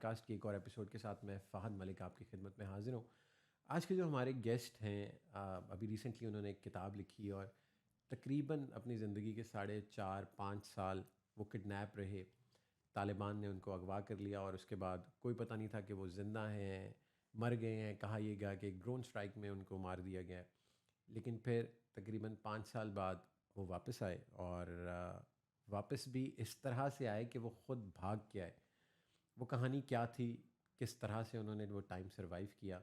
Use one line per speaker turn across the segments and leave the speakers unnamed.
Podcast के एक और एपिसोड के साथ मैं फ़हद मलिक आपकी खिदमत में हाज़िर हूँ। आज के जो हमारे गेस्ट हैं अभी रिसेंटली उन्होंने एक किताब लिखी और तकरीबन अपनी ज़िंदगी के 4.5-5 साल वो किडनैप रहे। तालिबान ने उनको अगवा कर लिया और उसके बाद कोई पता नहीं था कि वो ज़िंदा हैं, मर गए हैं। कहा यह गया कि एक ड्रोन स्ट्राइक में उनको मार दिया गया। लेकिन फिर तकरीबन 5 साल बाद वो वापस आए और वापस भी इस तरह से आए कि वो ख़ुद भाग के आए। वो कहानी क्या थी, किस तरह से उन्होंने वो टाइम सर्वाइव किया।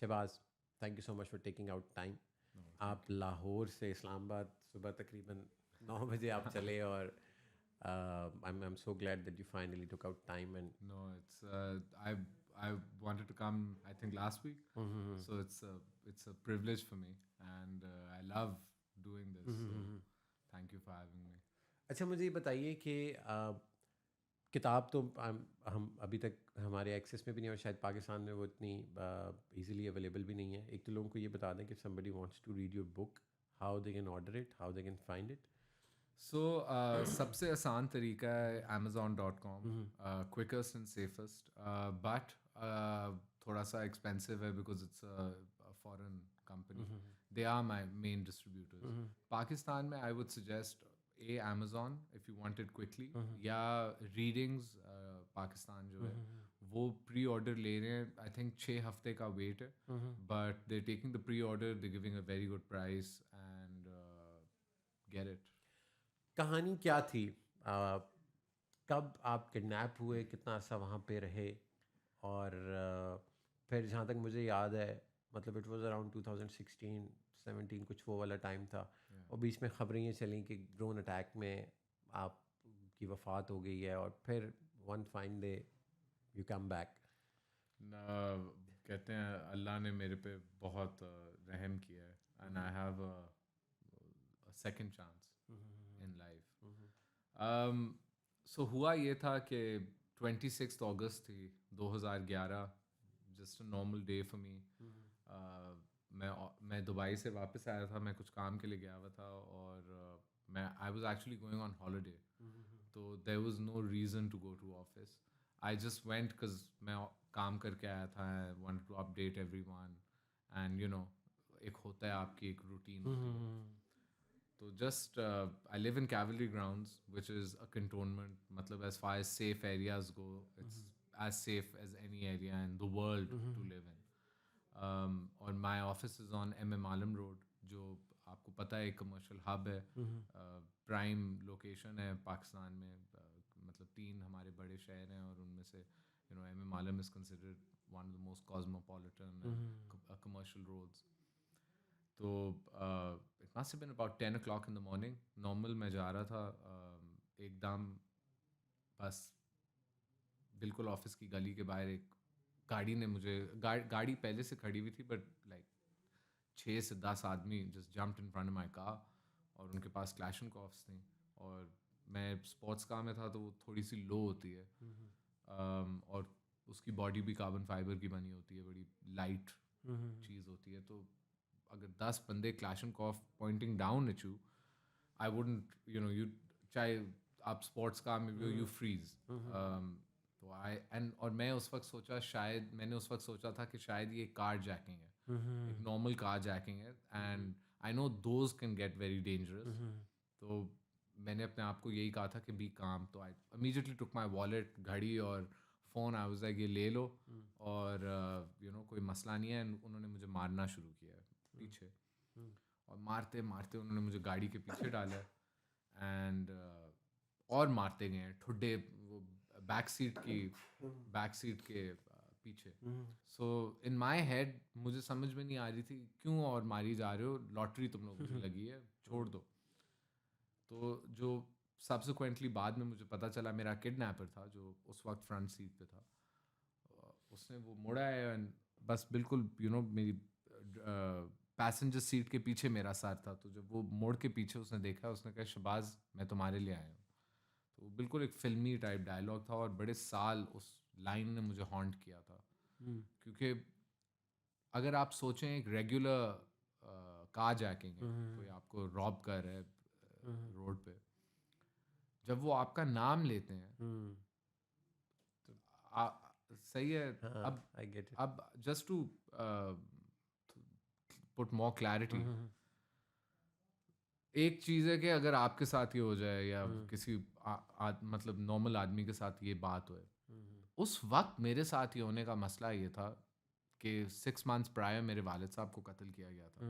Shahbaz, thank you so much for taking out time.
No, thank
आप लाहौर से इस्लामाबाद सुबह तकरीबन 9 बजे आप चले और I'm so glad that you finally took out time and
you. No, it's I wanted to come. I think last week, so it's a privilege for me, and I love doing this. So thank you for having me.
अच्छा मुझे ये बताइए कि किताब तो हम अभी तक हमारे एक्सेस में भी नहीं और शायद पाकिस्तान में वो इतनी इजीली अवेलेबल भी नहीं है। एक तो लोगों को ये बता दें कि somebody wants to read your book, how they can order it, how they can find it.
So सबसे आसान तरीका है Amazon.com, quickest and safest, but थोड़ा सा expensive है because it's a foreign company. They are my main distributors. Pakistan में I would suggest Amazon if you want it quickly, या Readings Pakistan जो है वो प्री ऑर्डर ले रहे हैं। आई थिंक 6 हफ्ते का वेट है, but they taking the pre order, they giving a very good price and get it.
कहानी क्या थी? कब आप किडनैप हुए, कितना अर्सा वहाँ पे रहे? और फिर जहाँ तक मुझे याद है मतलब इट वाज अराउंड 2016-17 कुछ वो वाला टाइम था। और बीच में ख़बरें ये चली कि ड्रोन अटैक में आपकी वफ़ात हो गई है और फिर one fine day you come back.
कहते हैं अल्लाह ने मेरे पे बहुत रहम किया है, and I have a second chance in life. So हुआ ये था कि 26 अगस्त थी 2011, just a normal day for me. मैं दुबई से वापस आया था, मैं कुछ काम के लिए गया हुआ था, और मैं I was actually going on holiday, तो there was no reason to go to office. I just went because मैं काम करके आया था, I wanted to update everyone, and you know एक होता है आपकी एक रूटीन होती है। तो just I live in cavalry grounds which is a cantonment, मतलब as far as safe areas go, it's as safe as any area in the world to live in. और my office is on MM Alam Road, जो आपको पता है एक commercial hub है, prime location है पाकिस्तान में। मतलब 3 हमारे बड़े शहर हैं और उनमें से MM Alam is considered one of the most cosmopolitan and commercial roads. तो it must have been about 10 o'clock in the morning. Normal मैं जा रहा था, एकदम बस बिल्कुल ऑफिस की गली के बाहर एक गाड़ी ने मुझे गाड़ी पहले से खड़ी हुई थी, बट लाइक 6 से 10 आदमी just jumped in front of my car, और उनके पास क्लैशनकॉफ्स थी, और मैं स्पोर्ट्स कार में था तो वो थोड़ी सी लो होती है, और उसकी बॉडी भी कार्बन फाइबर की बनी होती है, बड़ी लाइट चीज़ होती है। तो अगर 10 बंदे Kalashnikov pointing down at you, I wouldn't you चाहे आप स्पोर्ट्स कार में भी हो, यू फ्रीज। तो और मैं उस वक्त सोचा, शायद मैंने उस वक्त सोचा था कि शायद ये कार जैकिंग है, एक नॉर्मल कार जैकिंग है, and I know those can get very dangerous. तो मैंने अपने आप को यही कहा था कि बी काम। तो I immediately took my wallet, घड़ी और फ़ोन, आई वाज लाइक ये ले लो, और कोई मसला नहीं है। उन्होंने मुझे मारना शुरू किया पीछे, और मारते मारते उन्होंने मुझे गाड़ी के पीछे डाला, एंड और मारते गए ठुड्डे वो बैक सीट के पीछे। सो इन माई हेड मुझे समझ में नहीं आ रही थी क्यों और मारी जा रहे हो, लॉटरी तुम लोगों को लगी है, छोड़ दो। तो जो सब्सिक्वेंटली बाद में मुझे पता चला मेरा किडनैपर था, जो उस वक्त फ्रंट सीट पे था, उसने वो मुड़ा है, and बस बिल्कुल मेरी पैसेंजर सीट के पीछे मेरा सर था। तो जब वो मोड़ के पीछे उसने देखा, उसने कहा शहबाज मैं तुम्हारे लिए आया हूँ। तो बिल्कुल एक फिल्मी टाइप डायलॉग था, और बड़े साल उस लाइन ने मुझे हॉन्ट किया था, क्योंकि अगर आप सोचें एक रेगुलर कार जैकिंग है, कोई आपको रॉब कर रहा है रोड पे, जब वो आपका नाम लेते हैं तो सही है.
हाँ,
अब
I get it.
अब just to put more clarity, एक चीज़ है कि अगर आपके साथ ये हो जाए या किसी मतलब नॉर्मल आदमी के साथ ये बात होए, उस वक्त मेरे साथ ये होने का मसला ये था कि 6 months प्रायर मेरे वालिद साहब को कत्ल किया गया था.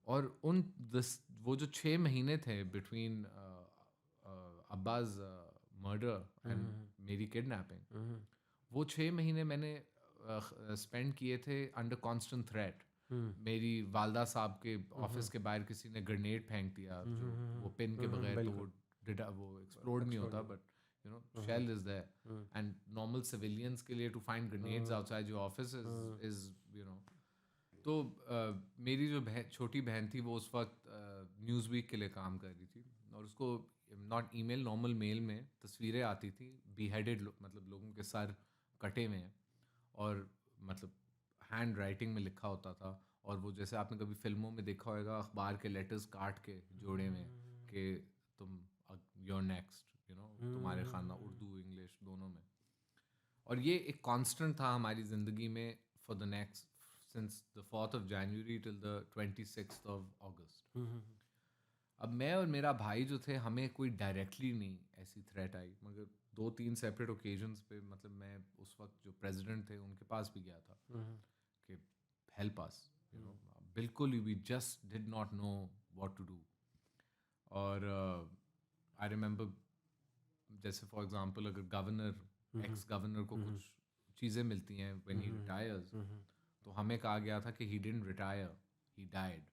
और वो जो 6 महीने थे बिटवीन अब्बाज मर्डर एंड मेरी किडनैपिंग, वो 6 महीने मैंने स्पेंड किए थे अंडर कांस्टेंट थ्रेट. मेरी वालदा साहब के ऑफिस के बाहर किसी ने ग्रेनेड फेंक दिया, जो वो पिन के बगैर तो वो एक्सप्लोड नहीं होता, but you know shell is there. And normal civilians के लिए to find grenades outside your office is you know. तो मेरी जो छोटी बहन थी वो उस वक्त न्यूज़ वीक के लिए काम कर रही थी, और उसको नॉट ईमेल नॉर्मल मेल में तस्वीरें आती थी बीहेडेड मतलब लोगों के सर कटे हुए हैं, और मतलब हैंड राइटिंग में लिखा होता था. और वो जैसे आपने कभी फिल्मों में देखा होगा, अखबार के लेटर्स काट के जोड़े में कि तुम योर नेक्स्ट, यू नो, तुम्हारे खाना, उर्दू इंग्लिश दोनों में. और ये एक कांस्टेंट था हमारी ज़िंदगी में for the next since the 4th of January till the 26th of August. अब मैं और मेरा भाई जो थे, हमें कोई डायरेक्टली नहीं ऐसी थ्रेट आई, मगर 2-3 सेपरेट ओकेजन्स पे मतलब मैं उस वक्त जो प्रेसिडेंट थे उनके पास भी गया था कि हेल्प अस, यू नो. बिल्कुल we just did not know what to do. और आई रिमेंबर जैसे फॉर एग्जांपल अगर गवर्नर एक्स गवर्नर को कुछ चीज़ें मिलती हैं व्हेन ही रिटायर्स, तो हमें कहा गया था कि he didn't retire, he died.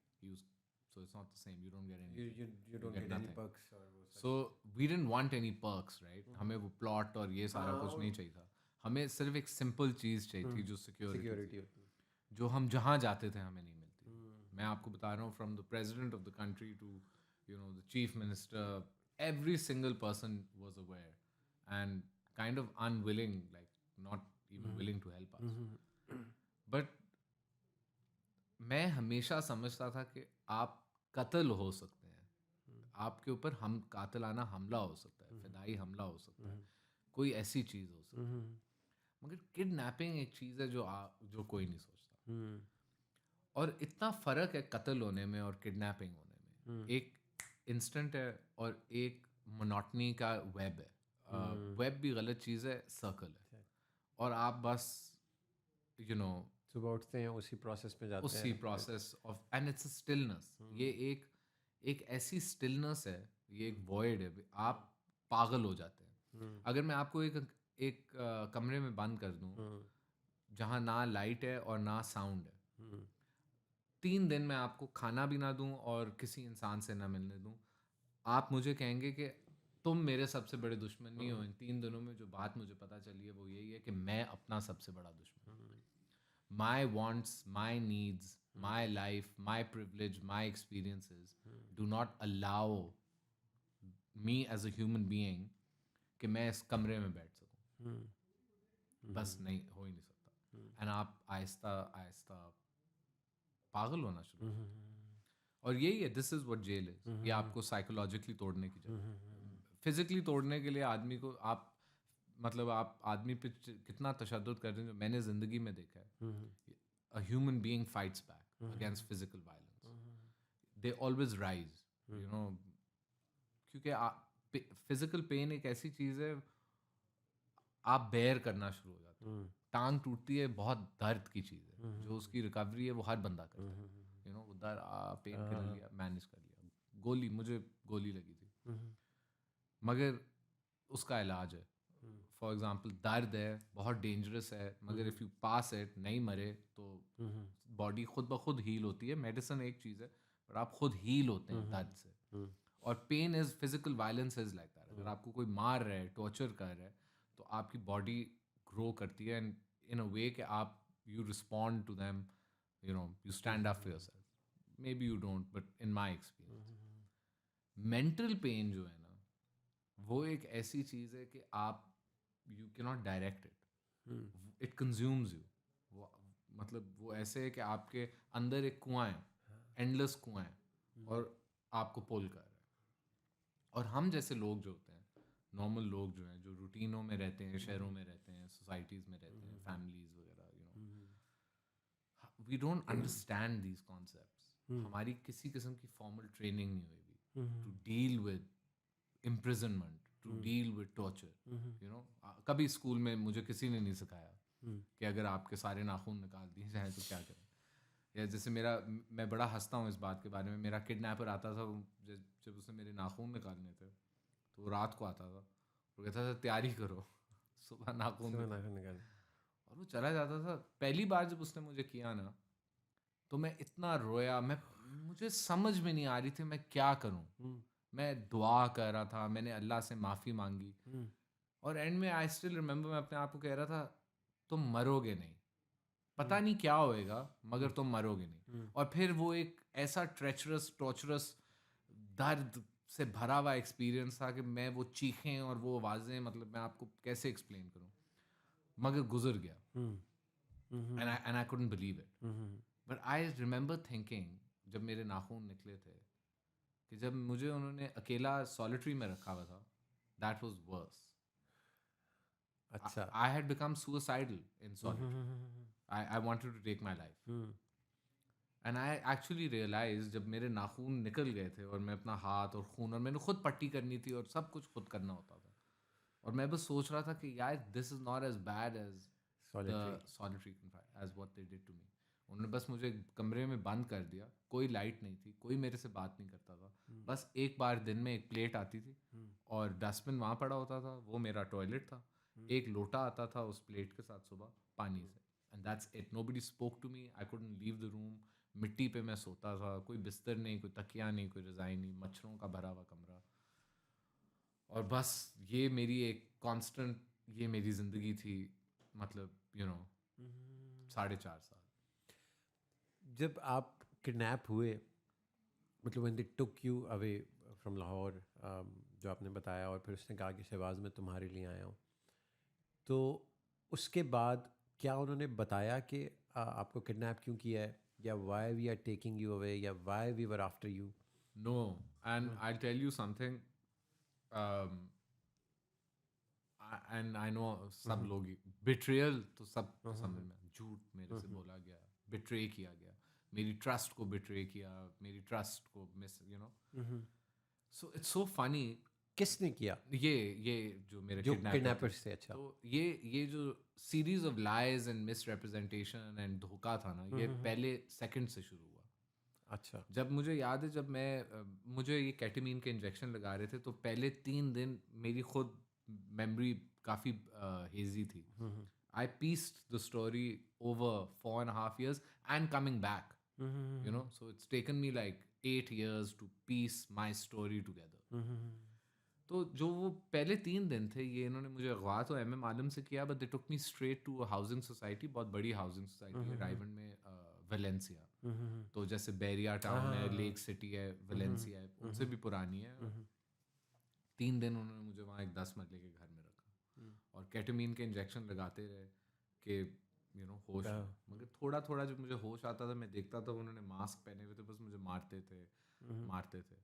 So it's not the same. You don't get anything.
You don't get any perks or
So we didn't want any perks, right? हमें वो plot और ये सारा कुछ नहीं चाहिए था. हमें सिर्फ एक सिंपल चीज़ चाहिए थी जो सिक्योरिटी होती, जो हम जहाँ जाते थे हमें नहीं मिलती. मैं आपको बता रहा हूँ, from the president of the country to you know the chief minister, every single person was aware and kind of unwilling, like not even willing to help us. But मैं हमेशा समझता था कि आप कत्ल हो सकते हैं, आपके ऊपर हम कातिलाना हमला हो सकता है, फिदाई हमला हो सकता है, कोई ऐसी चीज़ हो सकती है, मगर किडनैपिंग एक चीज़ है जो कोई नहीं सोचता. और इतना फ़र्क है कत्ल होने में और किडनैपिंग होने में. एक इंस्टेंट है और एक मोनोटनी का वेब है. वेब भी गलत चीज़ है, सर्कल है, और आप बस यू नो
सुबह उठते हैं उसी प्रोसेस में जाते हैं,
उसी process of, and it's a stillness. ये एक ऐसी स्टिलनेस है, ये एक वॉइड है, आप पागल हो जाते हैं. अगर मैं आपको एक कमरे में बंद कर दूं जहां ना लाइट है और ना साउंड है, 3 दिन मैं आपको खाना भी ना दूं और किसी इंसान से ना मिलने दूं, आप मुझे कहेंगे कि तुम मेरे सबसे बड़े दुश्मन नहीं हो. इन 3 दिनों में जो बात मुझे पता चली है वो यही है कि मैं अपना सबसे बड़ा दुश्मन हूँ. My wants, my needs, my life, my privilege, my experiences do not allow me as a human being कि मैं इस कमरे में बैठ सकूं. बस नहीं, हो ही नहीं सकता. एंड आप आहिस्ता आहिस्ता पागल होना शुरू. और यही है, this is what jail is. ये आपको साइकोलॉजिकली तोड़ने की जगह, फिजिकली तोड़ने के लिए आदमी को आप मतलब आप आदमी पे कितना तशद्दुद कर रहे हैं, जो मैंने ज़िंदगी में देखा है. A human being fights back against physical violence. They always rise, you know, क्योंकि फिजिकल पेन एक ऐसी चीज़ है, आप बेयर करना शुरू हो जाते हैं. टांग टूटती है, बहुत दर्द की चीज़ है, जो उसकी रिकवरी है वो हर बंदा करता है. यू नो, उधर पेन किलर लिया, मैनेज कर लिया. मुझे गोली लगी थी, मगर उसका इलाज है. फॉर एग्जाम्पल दर्द है, बहुत डेंजरस है, मगर इफ़ यू पास इट, नहीं मरे तो बॉडी खुद ब खुद हील होती है. मेडिसिन एक चीज़ है, पर आप खुद हील होते हैं दर्द से. और pain is physical violence is like that. अगर आपको कोई मार रहा है, टॉर्चर कर रहा है, तो आपकी बॉडी ग्रो करती है एंड इन अ वे कि आप you respond to them, you know, you stand up for yourself. Maybe you don't, but in my experience mental pain जो है ना, वो एक ऐसी चीज़ है कि आप you cannot direct it. It consumes you. मतलब वो ऐसे है कि आपके अंदर एक कुआं है, एंडलेस कुआं है, और आपको पुल कर रहा है. और हम जैसे लोग जो होते हैं, नॉर्मल लोग जो हैं, जो रूटीनों में रहते हैं, शहरों में रहते हैं, सोसाइटीज़ में रहते हैं, फैमिलीज़ वगैरह, we don't understand these concepts. हमारी किसी किस्म की फॉर्मल ट्रेनिंग नहीं हुई to deal with imprisonment, to deal with torture. कभी स्कूल में मुझे किसी ने नहीं सिखाया कि अगर आपके सारे नाखून निकाल दिए जाएं तो क्या करें। या जैसे मैं बड़ा हंसता हूँ इस बात के बारे में, मेरा किडनैपर आता था, जब उसने मेरे नाखून निकालने थे तो वो रात को आता था और कहता था तैयारी करो सुबह नाखून निकाल, और वो चला जाता था। पहली बार जब उसने मुझे किया ना, तो मैं इतना रोया, मुझे समझ में नहीं आ रही थी मैं क्या करूँ। मैं दुआ कर रहा था, मैंने अल्लाह से माफ़ी मांगी, और एंड में आई स्टिल रिमेंबर मैं अपने आप को कह रहा था तुम मरोगे नहीं, पता नहीं क्या होएगा मगर तुम मरोगे नहीं। और फिर वो एक ऐसा ट्रेचरस टॉर्चरस दर्द से भरा हुआ एक्सपीरियंस था कि मैं वो चीखें और वो आवाज़ें, मतलब मैं आपको कैसे एक्सप्लेन करूँ, मगर गुजर गया। And I couldn't believe it. But I remember thinking जब मेरे नाखून निकले थे कि जब मुझे उन्होंने अकेला सॉलिटरी में रखा हुआ था, दैट वाज वर्स।
अच्छा।
I had become suicidal in solitary. I wanted to take my life. And I actually realize जब मेरे नाखून निकल गए थे और मैं अपना हाथ और खून, और मैंने खुद पट्टी करनी थी और सब कुछ खुद करना होता था, और मैं बस सोच रहा था कि यार this is not as bad as the solitary confinement as what they did to me. उन्होंने बस मुझे कमरे में बंद कर दिया, कोई लाइट नहीं थी, कोई मेरे से बात नहीं करता था, बस एक बार दिन में एक प्लेट आती थी और डस्टबिन वहाँ पड़ा होता था, वो मेरा टॉयलेट था, एक लोटा आता था उस प्लेट के साथ सुबह पानी से, and that's it. Nobody spoke to me, I couldn't leave the room. मिट्टी पे मैं सोता था, कोई बिस्तर नहीं, कोई तकिया नहीं, कोई रज़ाई नहीं, मच्छरों का भरा हुआ कमरा, और बस ये मेरी एक कांस्टेंट, ये मेरी ज़िंदगी थी, मतलब 4.5 साल।
जब आप किडनैप हुए, मतलब when they took you away from Lahore, जो आपने बताया, और फिर उसने कहा कि शहबाज मैं तुम्हारे लिए आया हूँ, तो उसके बाद क्या उन्होंने बताया कि आपको किडनैप क्यों किया है, या why we are taking you away, या why we were after you?
No, and I'll tell you something. And I know सब लोग betrayal तो सब समझ में, झूठ मेरे से बोला गया, betray किया गया, मेरी ट्रस्ट को betray किया, मेरी ट्रस्ट को so it's so funny.
किसने किया?
ये जो मेरे
जो
किडनैपर
किडनैपर्स थे। अच्छा।
तो ये जो series of lies and misrepresentation and धोखा था ना, ये पहले सेकंड से शुरू हुआ।
अच्छा।
जब मुझे याद है, जब मुझे ये कैटामीन के इंजेक्शन लगा रहे थे, तो पहले 3 दिन मेरी खुद मेमोरी काफ़ी हेजी थी। I pieced the story over 4.5 years and coming back, so it's taken me like 8 years to piece my story together. तो जो वो पहले 3 दिन थे, ये इन्होंने मुझे अगवा तो MM आलम से किया, but they took me straight to a housing society, बहुत बड़ी हाउसिंग सोसाइटी है रायवन में, वेलेंसिया। तो जैसे बैरिया टाउन है, लेक सिटी है, वेलेंसिया है, उनसे भी पुरानी है। 3 दिन उन्होंने मुझे वहाँ एक 10 मरले के घर में रखा और कैटामीन के इंजेक्शन लगाते रहे कि होश आए। मगर थोड़ा थोड़ा जब मुझे होश आता था, मैं देखता था उन्होंने मास्क पहने हुए थे, बस मुझे मारते थे।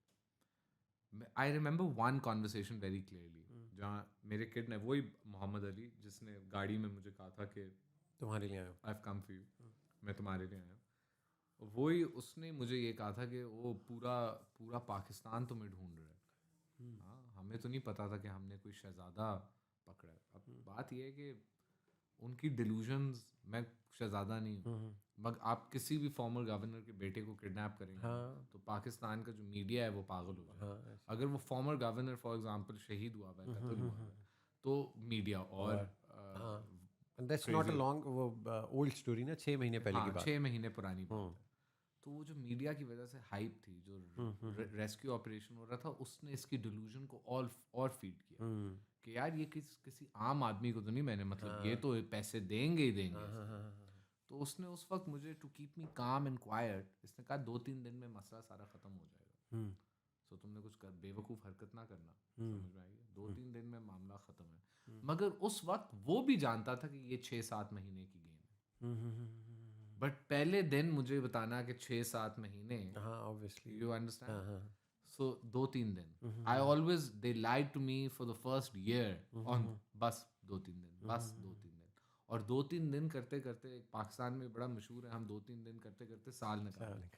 I remember one conversation very clearly, जहाँ मेरे किड ने, वही मोहम्मद अली जिसने गाड़ी में मुझे कहा था कि
तुम्हारे लिए आया हूँ,
I have come for you, मैं तुम्हारे लिए आया हूँ, वही उसने मुझे ये कहा था कि वो पूरा पाकिस्तान तुम्हें ढूंढ रहा है। हाँ, हमें तो नहीं पता था कि हमने कोई शहजादा पकड़ा है। अब बात यह है कि उनकी डिल्यूजन्स, मैं शहजादा नहीं हूँ, मगर आप किसी भी फॉर्मर गवर्नर के बेटे को किडनैप करेंगे तो पाकिस्तान का जो मीडिया है वो पागल हो जाएगा। अगर वो फॉर्मर गवर्नर फॉर एग्जांपल शहीद हुआ है, कत्ल हुआ है, तो मीडिया और
दैट्स नॉट अ लॉन्ग, वो ओल्ड स्टोरी ना, 6 महीने पहले की बात,
6 महीने पुरानी बात है। तो वो जो मीडिया की वजह से हाइप थी, जो रेस्क्यू ऑपरेशन हो रहा था, उसने इसकी डिल्यूजन को और फीड किया कि यार ये किसी आम आदमी को तो नहीं, मैंने मतलब ये तो पैसे देंगे ही देंगे। तो उसने उस वक्त मुझे, टू कीप मी काम एंड क्वाइट, इसने कहा 2-3 दिन में मसला सारा ख़त्म हो जाएगा, सो तुमने कुछ बेवकूफ़ हरकत ना करना। समझ में आई? 2-3 दिन में मामला ख़त्म है। मगर उस वक्त वो भी जानता था कि ये 6-7 महीने की गेम है, बट पहले दिन मुझे बताना कि 6-7 महीने,
हाँ ऑब्वियसली,
यू अंडरस्टैंड। So 2-3 दिन. I always, they lied to me for the first year on बस 2-3 दिन, बस 2-3 दिन. और 2-3 दिन करते करते, पाकिस्तान में बड़ा मशहूर है, हम 2-3 दिन करते करते साल निकाल.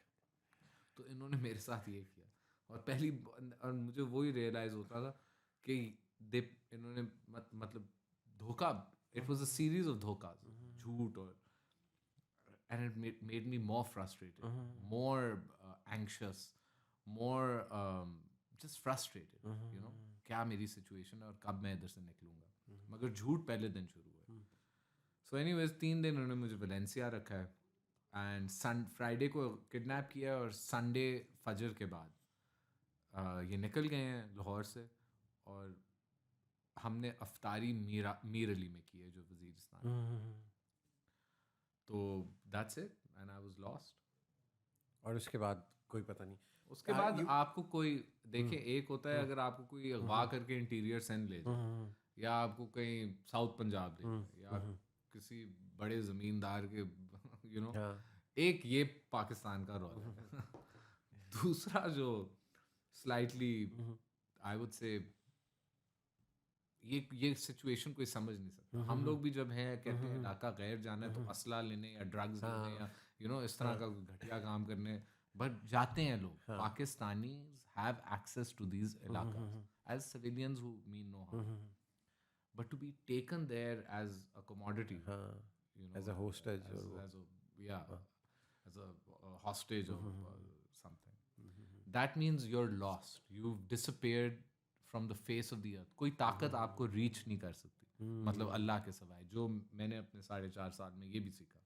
तो इन्होंने मेरे साथ ये किया. और और मुझे वही रियलाइज होता था कि इन्होंने मतलब धोखा, it was a series of धोखा, झूठ, और and it made me more frustrated, more anxious, more just frustrated, you know, क्या मेरी सिचुएशन है और कब मैं इधर से निकलूंगा. मगर झूठ पहले दिन शुरू हुआ. सो एनीवेज 3 दिन उन्होंने मुझे वेलेंसिया रखा है, एंड फ्राइडे को किडनैप किया, और संडे फजर के बाद ये निकल गए हैं लाहौर से, और हमने अफ्तारी मीर अली में की है, जो वजीरिस्तान. तो that's it, and I was lost.
और उसके बाद कोई पता नहीं.
उसके बाद आपको कोई देखिए, एक होता है अगर आपको कोई अगवा करके इंटीरियर सेंड ले जाए, या आपको कहीं साउथ पंजाब ले जाए, या किसी बड़े जमींदार के यू नो, एक ये पाकिस्तान का रोल है. दूसरा जो स्लाइटली आई वुड से, ये सिचुएशन कोई समझ नहीं सकता. हम लोग भी जब हैं कहते हैं इलाका गैर जाना है, तो असला लेने या ड्रग्स लेने या यू नो इस तरह का घटिया काम करने, बट जाते हैं लोग. Pakistani have access to these इलाकास as civilians who mean no harm, but to be taken there as a commodity, you know,
as a hostage,
as a hostage or something. That means you're lost. You've disappeared from the face of the earth. कोई ताकत आपको reach नहीं कर सकती, मतलब अल्लाह के सिवाय. जो मैंने अपने 4.5 साल में ये भी सीखा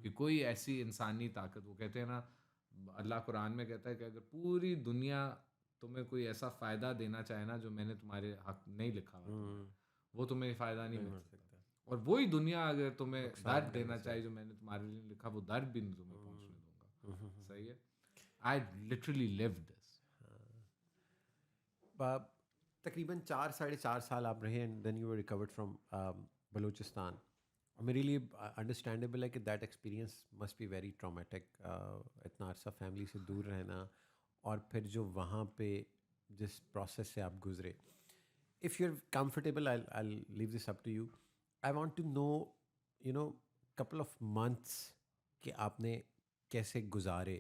कि कोई ऐसी इंसानी ताकत, वो कहते हैं ना, अल्लाह कुरान में कहता है कि अगर पूरी दुनिया तुम्हें कोई ऐसा फ़ायदा देना चाहे ना जो मैंने तुम्हारे हक नहीं लिखा हुआ, वो तुम्हें फ़ायदा नहीं मिल सकता. और वही दुनिया अगर तुम्हें दर्द देना चाहिए जो मैंने तुम्हारे लिए लिखा, वो दर्द भी नहीं तुम्हें पहुंचने दूंगा. सही है. I literally lived this.
तकरीबन 4-4.5 साल आप रहे, and then you were recovered from Balochistan. मेरे लिए अंडरस्टैंडेबल है कि that experience must be very traumatic. इतना अरसा फैमिली से दूर रहना, और फिर जो वहाँ पे जिस प्रोसेस से आप गुजरे. If you are comfortable, I leave this up to you. I want to know, you know, couple of months कि आपने कैसे गुजारे.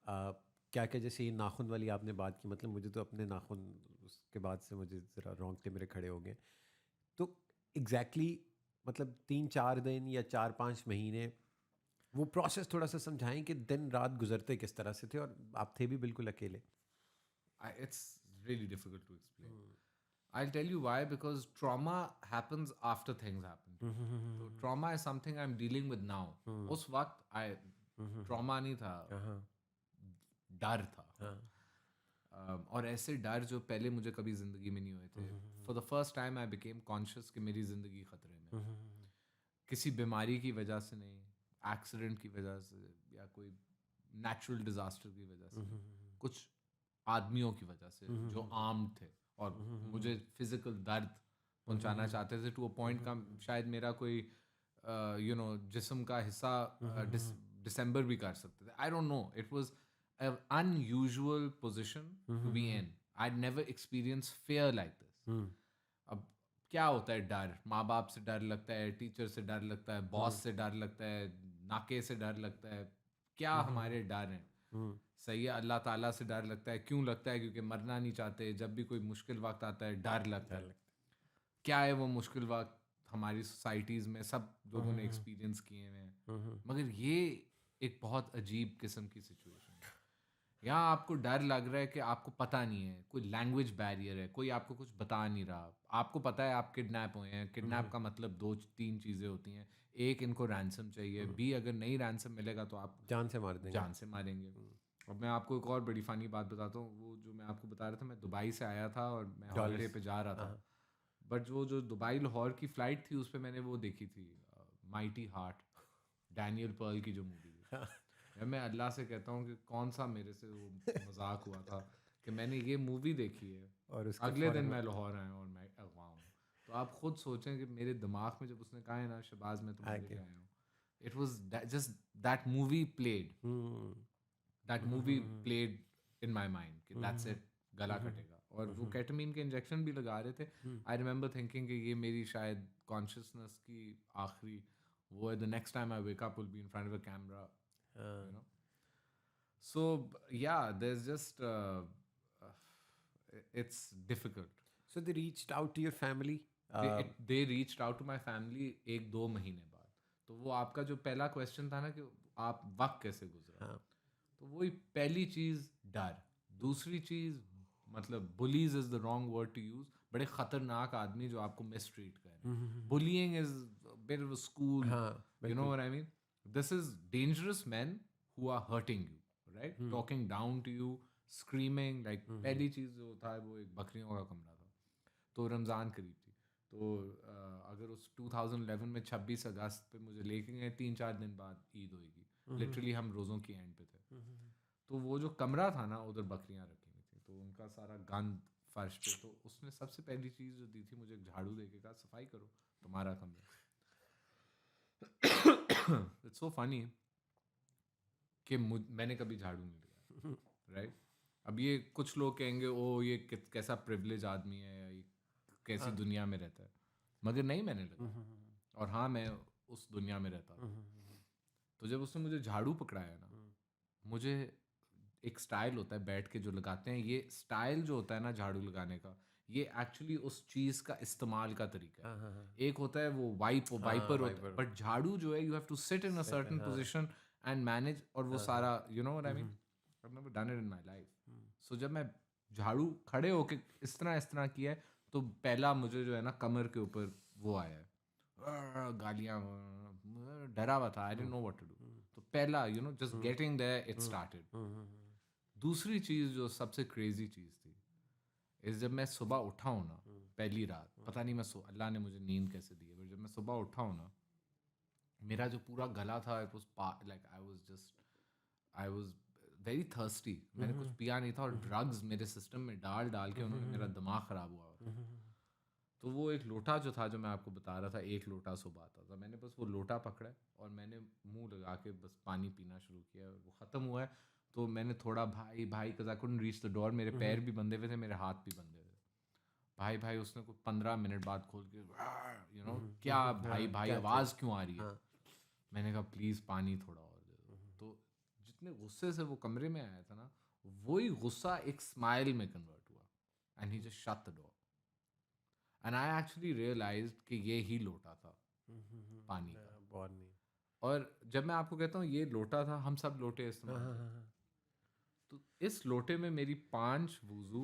क्या क्या, जैसे ये नाखून वाली आपने बात की, मतलब मुझे तो अपने नाखून उसके बाद से मुझे ज़रा रोंगटे मेरे खड़े हो गए. तो एग्जैक्टली मतलब 3-4 दिन या 4-5 महीने, वो प्रोसेस थोड़ा सा समझाएं कि दिन रात गुजरते किस तरह से थे, और आप थे भी बिल्कुल अकेले.
It's really difficult to explain. I'll tell you why, because trauma happens after things happen. So trauma is something I'm dealing with now. उस वक्त trauma नहीं था, डर था. और ऐसे डर जो पहले मुझे कभी ज़िंदगी में नहीं हुए थे. For the first time I became conscious कि मेरी ज़िंदगी ख़तरे में. किसी बीमारी की वजह से नहीं, एक्सीडेंट की वजह से, या कोई नेचुरल डिज़ास्टर की वजह से, कुछ आदमियों की वजह से जो आर्म्ड थे और मुझे फिजिकल दर्द पहुंचाना चाहते थे, टू अ पॉइंट का शायद मेरा कोई यू नो जिस्म का हिस्सा डिसम्बर भी कर सकते थे. I don't know, it was an unusual position to be in. I'd never experienced fear like this. अब क्या होता है डर? माँ बाप से डर लगता है, टीचर से डर लगता है, बॉस से डर लगता है, नाके से डर लगता है. क्या हमारे डर हैं? सही है. अल्लाह ताला से डर लगता है. क्यों लगता है? क्योंकि मरना नहीं चाहते. जब भी कोई मुश्किल वक्त आता है डर लगता है. क्या है वो मुश्किल वक्त? हमारी सोसाइटीज़ में सब लोगों ने एक्सपीरियंस किए हैं. मगर ये एक बहुत अजीब किस्म की सिचुएशन है. यहाँ आपको डर लग रहा है कि आपको पता नहीं है, कोई लैंग्वेज बैरियर है, कोई आपको कुछ बता नहीं रहा. आपको पता है आप किडनैप हुए हैं. किडनैप का मतलब 2-3 चीज़ें होती हैं. एक, इनको रैंसम चाहिए. बी, अगर नहीं रैंसम मिलेगा तो आप
जान से मार देंगे.
जान से मारेंगे. अब मैं आपको एक और बड़ी फ़नी बात बताता हूँ. वो जो मैं आपको बता रहा था, मैं दुबई से आया था और मैं हॉलीडे पे जा रहा था. बट वो जो दुबई लाहौर की फ़्लाइट थी, उस पर मैंने वो देखी थी, माइटी हार्ट, डैनियल पर्ल की जो मूवी. मैं अल्लाह से कहता हूँ कि कौन सा मेरे से वो मजाक हुआ था कि मैंने ये मूवी देखी है और अगले दिन मैं लाहौर आया और मैं अगवा हूँ. तो आप खुद सोचें कि मेरे दिमाग में जब उसने कहा है ना शहबाज मैं तुम्हें लेके आया हूँ, it was just that movie played in my mind कि दैट्स इट, गला कटेगा, और वो केटामीन के इंजेक्शन भी लगा रहे थे. आई रिमेंबर थिंकिंग कि ये मेरी शायद कॉन्शियसनेस की आखिरी वो है, the next time I wake up will be in front of a camera, you know. So yeah, there's just it's difficult.
So they reached out to your family.
They reached out to my family 1-2 महीने बाद. तो वो आपका जो पहला question था ना कि आप वक्त कैसे गुजरा,
हाँ.
तो वही पहली चीज़ डर. दूसरी चीज़ मतलब bullies is the wrong word to use, बड़े खतरनाक आदमी जो आपको मिसट्रीट करें. Bullying is bit of a school, you know what I mean. This is dangerous men who are hurting you, right? Talking down to you, screaming, like पहली चीज़ जो था वो एक बकरियों का कमरा था. तो रमज़ान करीब थी, तो अगर उस 2011 में 26 अगस्त पे मुझे लेके गए, 3-4 दिन बाद ईद होएगी, लिटरली हम रोज़ों की एंड पे थे. तो वो जो कमरा था ना, उधर बकरियां रखी हुई थी, तो उनका सारा गंद फर्श पे. तो उसने सबसे पहली चीज़ जो दी थी मुझे, एक झाड़ू दे के कहा सफाई करो तुम्हारा कमरा. इट्स सो फनी कि मैंने कभी झाड़ू नहीं लिया, राइट. अब ये कुछ लोग कहेंगे ओ ये कैसा प्रिविलेज आदमी है, या ये कैसी दुनिया में रहता है, मगर नहीं, मैंने लगा. और हाँ, मैं उस दुनिया में रहता था. तो जब उसने मुझे झाड़ू पकड़ाया ना, मुझे एक स्टाइल होता है बैठ के जो लगाते हैं, ये स्टाइल जो होता है ना झाड़ू लगाने का, ये एक्चुअली उस चीज़ का इस्तेमाल का तरीका है. एक होता है वो वाइपर होता है, बट झाड़ू जो है you have to sit in a certain position and manage, और वो सारा you know what I mean. I have never done it in my life. So जब मैं झाड़ू खड़े होके इस तरह किया है, तो पहला मुझे जो है ना कमर के ऊपर वो आया है, गालियाँ, डरा हुआ था, I didn't know what to do. तो पहला you know just getting there it started. दूसरी चीज़ जो सबसे क्रेजी चीज़ थी इस, जब मैं सुबह उठा हूँ ना, पहली रात पता नहीं मैं अल्लाह ने मुझे नींद कैसे दी है, पर जब मैं सुबह उठा हूँ ना, मेरा जो पूरा गला था, it was like I was very thirsty. मैंने कुछ पिया नहीं था, और ड्रग्स मेरे सिस्टम में डाल के उन्होंने मेरा दिमाग ख़राब हुआ. तो वो एक लोटा जो था, जो मैं आपको बता रहा था, एक लोटा सुबह आता था, मैंने बस वो लोटा पकड़ा और मैंने मुंह लगा के बस पानी पीना शुरू किया. वो ख़त्म हुआ है, तो मैंने थोड़ा भाई because I couldn't reach the door, मेरे पैर भी बंधे हुए थे, मेरे हाथ भी बंधे हुए थे. भाई उसने कुछ 15 मिनट बाद खोल के यू नो क्या भाई आवाज़ क्यों आ रही है. मैंने कहा प्लीज़ पानी थोड़ा और दे दो. तो जितने गुस्से से वो कमरे में आया था ना, वही गुस्सा एक स्माइल में कन्वर्ट हुआ, and he just shut the door. And I actually realised कि ये ही लोटा था पानी का. और जब मैं आपको कहता हूँ ये लोटा था, हम सब लोटे इस्तेमाल करते, तो इस लोटे में मेरी 5 वुज़ू,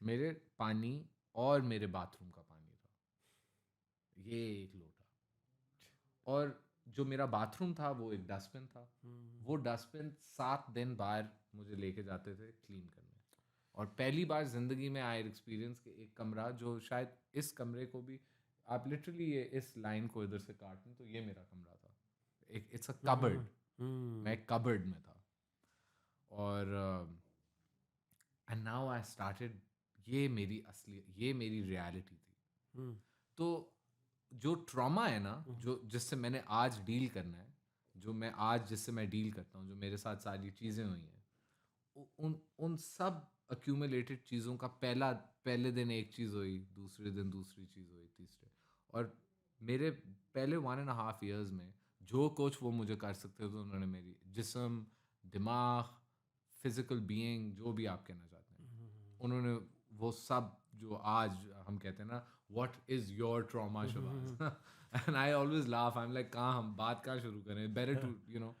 मेरे पानी और मेरे बाथरूम का पानी था, ये एक लोटा. और जो मेरा बाथरूम था वो एक डस्टबिन था. वो डस्टबिन 7 दिन बाद मुझे लेके जाते थे क्लीन करने. और पहली बार ज़िंदगी में आई एक्सपीरियंस कि एक कमरा, जो शायद इस कमरे को भी आप लिटरली ये इस लाइन को इधर से काटें तो ये मेरा कमरा था, एक इट्स अ कबर्ड. मैं एक कबर्ड में था. और एंड नाउ आई स्टार्टेड, ये मेरी रियलिटी थी. तो जो ट्रॉमा है ना, जो जिससे मैंने आज डील करना है, जिससे मैं डील करता हूँ, जो मेरे साथ सारी चीज़ें हुई हैं, उन सब अक्यूमुलेटेड चीज़ों का पहले दिन एक चीज़ हुई, दूसरे दिन दूसरी चीज़ हुई, तीसरे. और मेरे पहले 1.5 years में जो कुछ वो मुझे कर सकते थे, तो उन्होंने मेरी जिस्म, दिमाग, फिजिकल बीइंग, जो भी आप कहना चाहते हैं, उन्होंने वो सब, जो आज हम कहते हैं ना what is your trauma Shahbaz, and I always laugh, I am like कहाँ हम बात कहाँ शुरू करें, better to you know.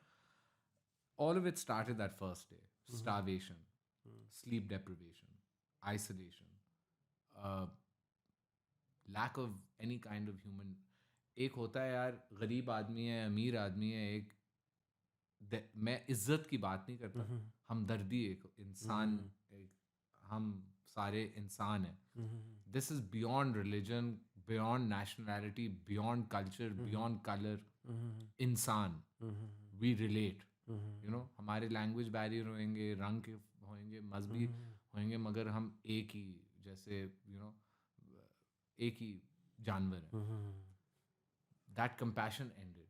All of it started that first day. Starvation, sleep deprivation, isolation, lack of any kind of human. एक होता है यार, गरीब आदमी है, अमीर आदमी है, मैं इज्जत की बात नहीं करता, हमदर्दी, एक इंसान, हम सारे इंसान हैं. This is beyond religion, beyond nationality, beyond culture, beyond colour. इंसान, वी रिलेट, यू नो. हमारे लैंग्वेज बैरियर होंगे, रंग के होंगे, मजहबी होंगे, मगर हम एक ही जैसे यू नो एक ही जानवर हैं. That compassion ended.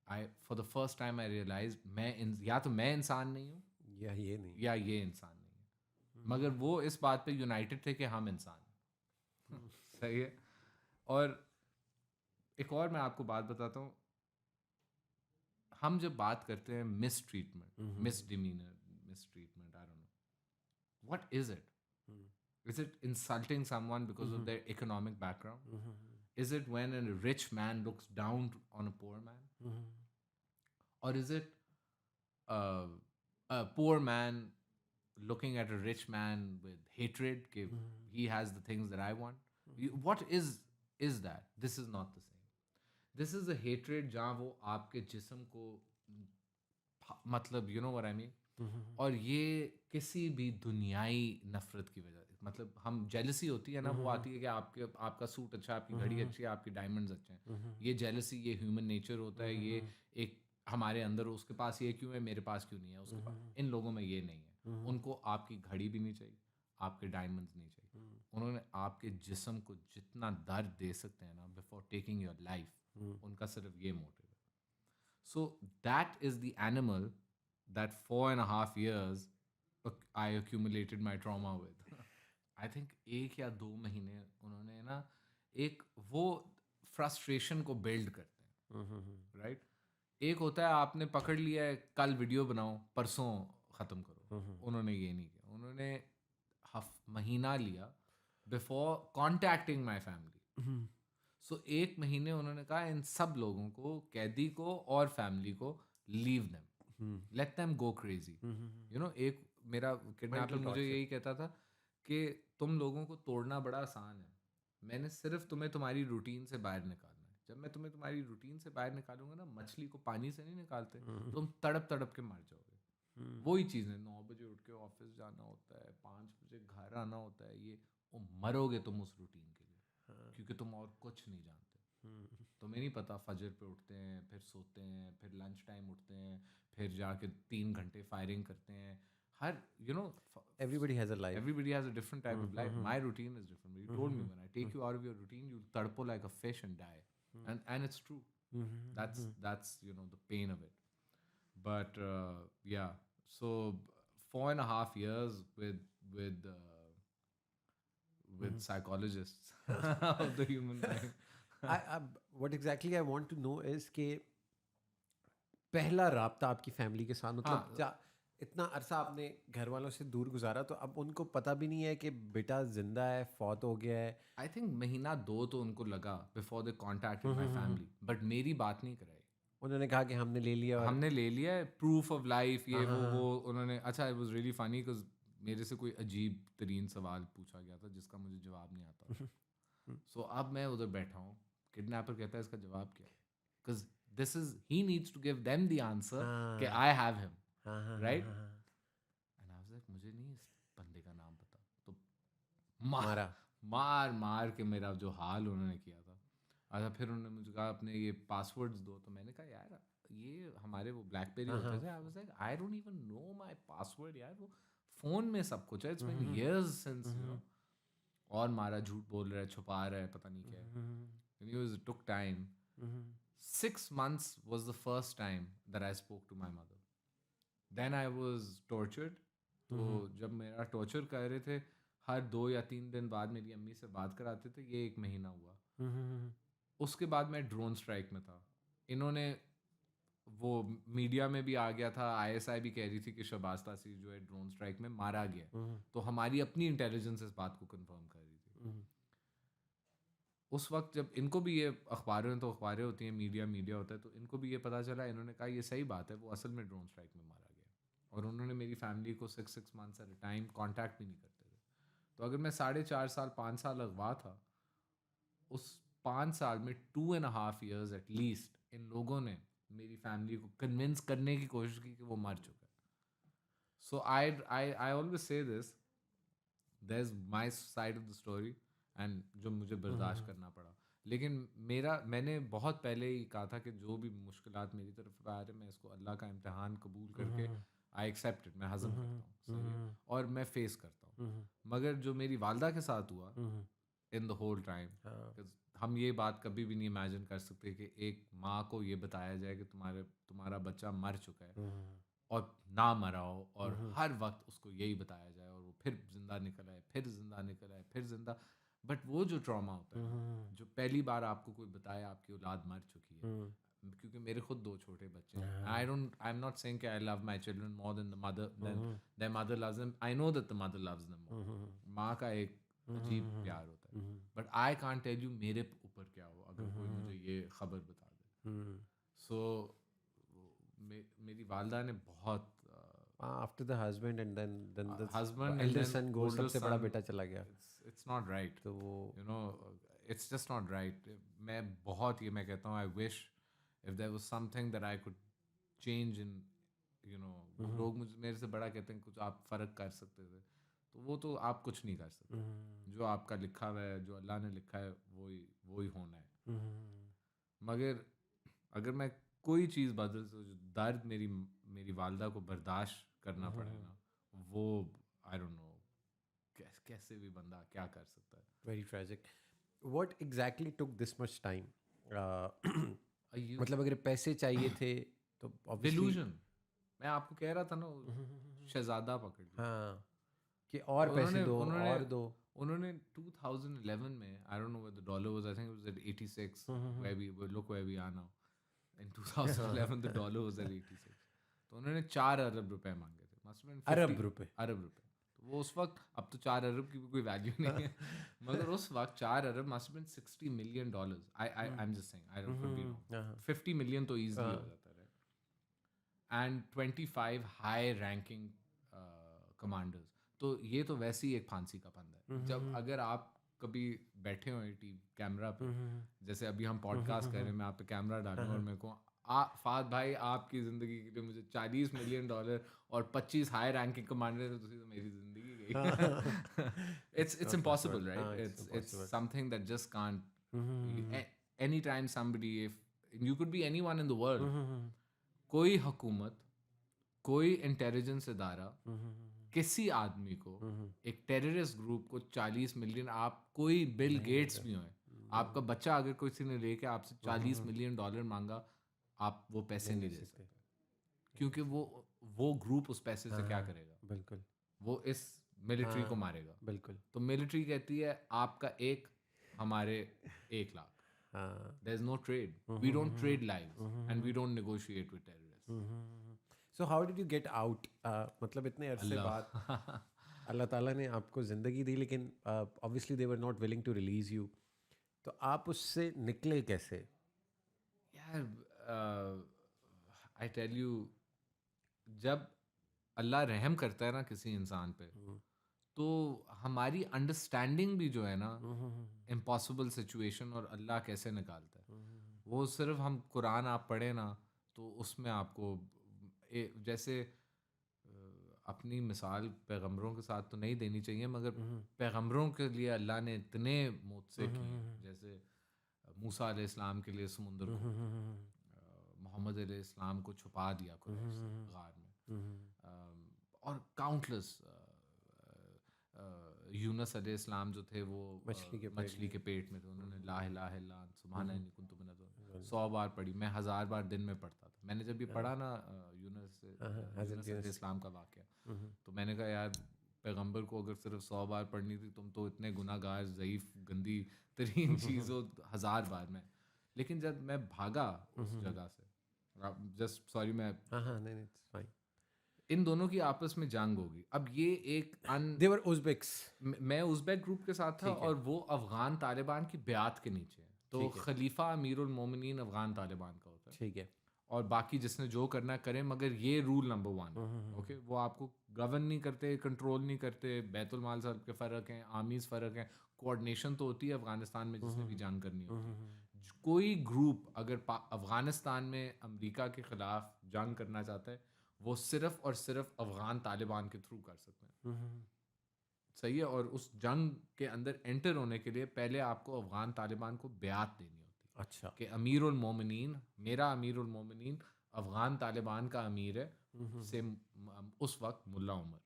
I for the first time I realise, या तो मैं इंसान नहीं हूँ,
या ये नहीं,
या ये इंसान नहीं है. मगर वो इस बात पे यूनाइटेड थे कि हम इंसान हैं। सही है। और एक और मैं आपको बात बताता हूँ, हम जब बात करते हैं miss treatment, miss demeanour, miss treatment, I don't know what is it. Is it insulting someone because of their economic background? Is it when a rich man looks down on a poor man? Or is it uh, a poor man looking at a rich man with hatred? He has the things that I want. What is that? This is not the same. This is a hatred जहाँ वो आपके जिस्म को मतलब you know what I mean? और ये किसी भी दुनियाई नफरत की वजह, मतलब हम जेलसी होती है ना, वो आती है कि आपका सूट अच्छा है, आपकी घड़ी अच्छी है, आपके डायमंड्स अच्छे हैं। ये जेलसी, ये ह्यूमन नेचर होता है, ये एक हमारे अंदर, उसके पास ये क्यों है, मेरे पास क्यों नहीं है, उसके पास, इन लोगों में ये नहीं है। उनको आपकी घड़ी भी नहीं चाहिए, आपके डायमंड्स नहीं चाहिए। उन्होंने आपके जिस्म को जितना दर्द दे सकते हैं ना बिफोर टेकिंग योर लाइफ, उनका सिर्फ ये मोटिव है। So that is the animal that 4.5 years I accumulated my trauma with. I think 1 या 2 महीने उन्होंने ना एक वो फ्रस्ट्रेशन को बिल्ड करते हैं, राइट? एक होता है आपने पकड़ लिया है, कल वीडियो बनाओ, परसों ख़त्म करो। उन्होंने ये नहीं किया, उन्होंने महीना लिया बिफोर कॉन्टैक्टिंग माई फैमिली। सो 1 महीने उन्होंने कहा इन सब लोगों को, कैदी को और फैमिली को, leave them, let them go crazy. You know, एक मेरा किडनैपर मुझे यही कहता था कि तुम लोगों को तोड़ना बड़ा आसान है, मैंने सिर्फ तुम्हें तुम्हारी रूटीन से बाहर निकालना है। जब मैं तुम्हें तुम्हारी रूटीन से बाहर निकालूंगा ना, मछली को पानी से नहीं निकालते, तुम तड़प तड़प के मर जाओगे। वही चीज़ है, 9 बजे उठ के ऑफिस जाना होता है, 5 बजे घर आना होता है, ये मरोगे तुम उस रूटीन के लिए, क्योंकि तुम और कुछ नहीं जानते। तुम्हें नहीं पता, फजर पे उठते हैं, फिर सोते हैं, फिर लंच टाइम उठते हैं, फिर जाके 3 घंटे फायरिंग करते हैं। हर
everybody has a life.
everybody has a different type of life. My routine is different. You told me, when I take you out of your routine, you'll tadpo like a fish and die. And it's true. That's the pain of it. But yeah, so 4.5 years with psychologists of the human mind.
What exactly I want to know is कि पहला राब्ता आपकी family के साथ, मतलब इतना अरसा आपने घर वालों से दूर गुजारा, तो अब उनको पता भी नहीं है कि बेटा जिंदा है, फौत हो गया है?
आई थिंक महीना 2 तो उनको लगा before they contacted my family, but मेरी बात नहीं कराई।
उन्होंने कहा कि हमने ले लिया,
हमने ले लिया है, प्रूफ ऑफ लाइफ, ये वो उन्होंने। अच्छा, it was really funny because मेरे से कोई अजीब तरीन सवाल पूछा गया था जिसका मुझे जवाब नहीं आता। सो अब मैं उधर बैठा हूँ, किडनैपर कहता है इसका जवाब क्या है, because this is, he needs to give them the answer कि I have him, right? And I was like, मुझे नहीं इस बंदे का नाम पता। तो मार के मेरा जो हाल उन्होंने किया था। अच्छा, फिर उन्होंने मुझे कहा अपने ये पासवर्ड्स दो, तो मैंने कहा यार ये हमारे वो ब्लैकबेरी होते थे। आई was like, I don't even know my password यार, वो फोन में सब कुछ है, इट्स बीन इयर्स सिंस, और मारा, झूठ बोल रहा है, छुपा रहा है, पता नहीं क्या है। It took time. 6 months was the first time that I spoke to my mother. Then I was tortured. तो जब मेरा टॉर्चर कर रहे थे, हर 2 या 3 दिन बाद मेरी अम्मी से बात कराते थे। ये 1 महीना हुआ। उसके बाद मैं ड्रोन स्ट्राइक में था। इन्होंने, वो मीडिया में भी आ गया था, ISI भी कह रही थी कि शहबाज तासीर जो है ड्रोन स्ट्राइक में मारा गया। तो हमारी अपनी इंटेलिजेंस इस बात को कंफर्म कर रही थी। उस वक्त जब इनको भी ये, अखबारों में तो अखबारें होती हैं, मीडिया होता है, तो इनको भी ये पता चला। इन्होंने कहा ये सही बात है, वो असल में ड्रोन स्ट्राइक में मारा गया। और उन्होंने मेरी फैमिली को 6 months at a time contact भी नहीं करते थे। तो अगर मैं 4.5 साल 5 साल अगवा था, उस 5 साल में 2.5 years एट लीस्ट इन लोगों ने मेरी फैमिली को कन्विंस करने की कोशिश की कि वो मर चुका है। So I always say this, there is my side of the story, and जो मुझे बर्दाश्त करना पड़ा। लेकिन मैंने बहुत पहले ही कहा था कि जो भी मुश्किलात मेरी तरफ आ रहे, मैं इसको अल्लाह का इम्तिहान कबूल करके आई एक्सेप्ट इट, मैं हज़म करता हूँ, सही है, और मैं फेस करता हूँ। मगर जो मेरी वालदा के साथ हुआ इन द होल टाइम, हम ये बात कभी भी नहीं इमेजिन कर सकते कि एक माँ को ये बताया जाए कि तुम्हारा बच्चा मर चुका है, और ना मरा हो, और हर वक्त उसको यही बताया जाए, और वो फिर जिंदा निकल आए, फिर जिंदा निकल आए, फिर जिंदा. बट वो जो ट्रॉमा होता है ना, जो पहली बार आपको कोई बताए आपकी औलाद मर चुकी है, क्योंकि मेरे खुद 2 छोटे बच्चे हैं. आई एम नॉट सेइंग कि I love my children more than the mother than mother loves them. I know that the mother loves them more. माँ का एक अजीब प्यार होता है. But I can't tell you मेरे ऊपर क्या हो अगर कोई मुझे ये खबर बता दे. सो मेरी वालदा ने बहुत
after the husband and then the
husband and
elder
then
son goes,
older
सबसे बड़ा
son,
बेटा चला गया.
it's not right.
तो वो
You know, it's just not right. मैं बहुत ये मैं कहता हूँ, I wish if there was something that I could change in, you know, लोग मुझे मेरे से बड़ा कहते हैं कुछ आप फ़र्क कर सकते थे, तो वो तो आप कुछ नहीं कर सकते. जो आपका लिखा हुआ है, जो अल्लाह ने लिखा है, वही होना है. मगर अगर मैं कोई चीज़ बदल सकूं, जो दर्द मेरी वालदा को बर्दाश्त करना पड़े ना, वो आई डोंट नो कैसे भी बंदा क्या कर सकता है.
Very tragic. What exactly took this much time? मतलब अगर पैसे चाहिए थे तो obviously
डिल्यूजन. मैं आपको कह रहा था ना, शहजादा पकड़ लिया.
हाँ, कि और पैसे दो और दो.
उन्होंने 2011 में, I don't know where the dollar was, I think it was at 86, where we are now. In 2011 the dollar was at 86. तो उन्होंने 4 अरब रुपए मांगे थे. Must have been 50
अरब रुपए.
तो वो उस वक्त, अब तो 4 अरब की भी कोई वैल्यू नहीं है, मगर उस वक्त 4 अरब must have been $60 million. I'm just saying, I don't could be wrong. 50 million तो easily हो जाता है. And 25 high ranking commanders. तो ये तो वैसे ही एक फांसी का फंदा है. जब अगर आप कभी बैठे हो कैमरा पे, जैसे अभी हम पॉडकास्ट कर रहे हैं, मैं आप पे कैमरा डालूं और मेरे को फाद भाई आपकी ज़िंदगी के लिए मुझे $40 million और 25 हाई रैंकिंग कमांडर, तो मेरी ज़िंदगी गई. It's impossible, right? It's something that just can't. Anytime somebody, if you could be anyone in the world, कोई हुकूमत, कोई इंटेलिजेंस इदारा किसी आदमी को, एक टेररिस्ट ग्रुप को 40 मिलियन, आप कोई बिल गेट्स भी हों, आपका बच्चा अगर किसी ने लेके आपसे $40 million मांगा, आप वो पैसे नहीं दे सकते, क्योंकि वो ग्रुप उस पैसे से क्या करेगा?
बिल्कुल,
वो इस मिलिट्री को मारेगा.
बिल्कुल.
तो मिलिट्री कहती है आपका एक, हमारे 1 lakh. There's no trade. We don't trade lives and we don't negotiate with terrorists.
So how did you get out? मतलब इतने अरसे बाद अल्लाह ताला ने आपको ज़िंदगी दी, लेकिन obviously they were not willing to release you. तो आप उससे निकले कैसे?
यार, I tell you, जब अल्लाह रहम करता है ना किसी इंसान पे, तो हमारी अंडरस्टैंडिंग भी जो है ना, इम्पॉसिबल सिचुएशन और अल्लाह कैसे निकालता है, वो सिर्फ हम कुरान आप पढ़े ना, तो उसमें आपको जैसे अपनी मिसाल पैगंबरों के साथ तो नहीं देनी चाहिए, मगर पैगंबरों के लिए अल्लाह ने इतने मुझसे किए, जैसे मूसा अलैहिस्सलाम के लिए समुंदर को, मोहम्मद अलैहिस्सलाम को छुपा दिया गार में, और काउंटलेस, यूनुस अलैहिस्सलाम जो थे वो मछली के पेट में थे, उन्होंने ला इलाहा इल्ला अंत सुब्हानका इन्नी कुन्तु मिनज़ ज़ालिमीन 100 बार पढ़ी. मैं 1000 बार दिन में पढ़ता था. मैंने जब ये पढ़ा ना यूनुस अलैहिस्सलाम का वाक़या, तो मैंने कहा यार, पैगंबर को अगर सिर्फ 100 बार पढ़नी थी, तुम तो इतने गुनाहगार, ज़ईफ़, गंदी तरीन चीज़ों 1000 बार में. लेकिन जब मैं भागा उस जगह से, जस्ट सॉरी, मैं
नहीं, it's fine.
इन दोनों की आपस में जंग होगी. अब ये एक
They were Uzbeks.
मैं उज़्बेक ग्रुप के साथ था, और वो अफ़गान तालिबान की ब्यात के नीचे है. तो खलीफा अमीरुल मोमिनीन अफ़गान तालिबान का होता है.
ठीक है.
और बाकी जिसने जो करना करें, मगर ये रूल नंबर 1. ओके, वो आपको गवर्न नहीं करते, कंट्रोल नहीं करते. बैतुल माल सब के फ़र्क हैं, आर्मीज़ फ़र्क हैं, कोऑर्डिनेशन तो होती है अफ़गानिस्तान में जिसने भी जंग करनी होती है. कोई ग्रुप अगर अफ़गानिस्तान में अमेरिका के ख़िलाफ़ जंग करना चाहता है, वो सिर्फ और सिर्फ अफ़गान तालिबान के थ्रू कर सकते हैं. सही है. और उस जंग के अंदर एंटर होने के लिए पहले आपको अफ़गान तालिबान को ब्यात देनी होती है.
अच्छा.
कि अमीरुल मोमिनीन, मेरा अमीरुल मोमिनीन अफ़गान तालिबान का अमीर है, से उस वक्त मुल्ला उमर.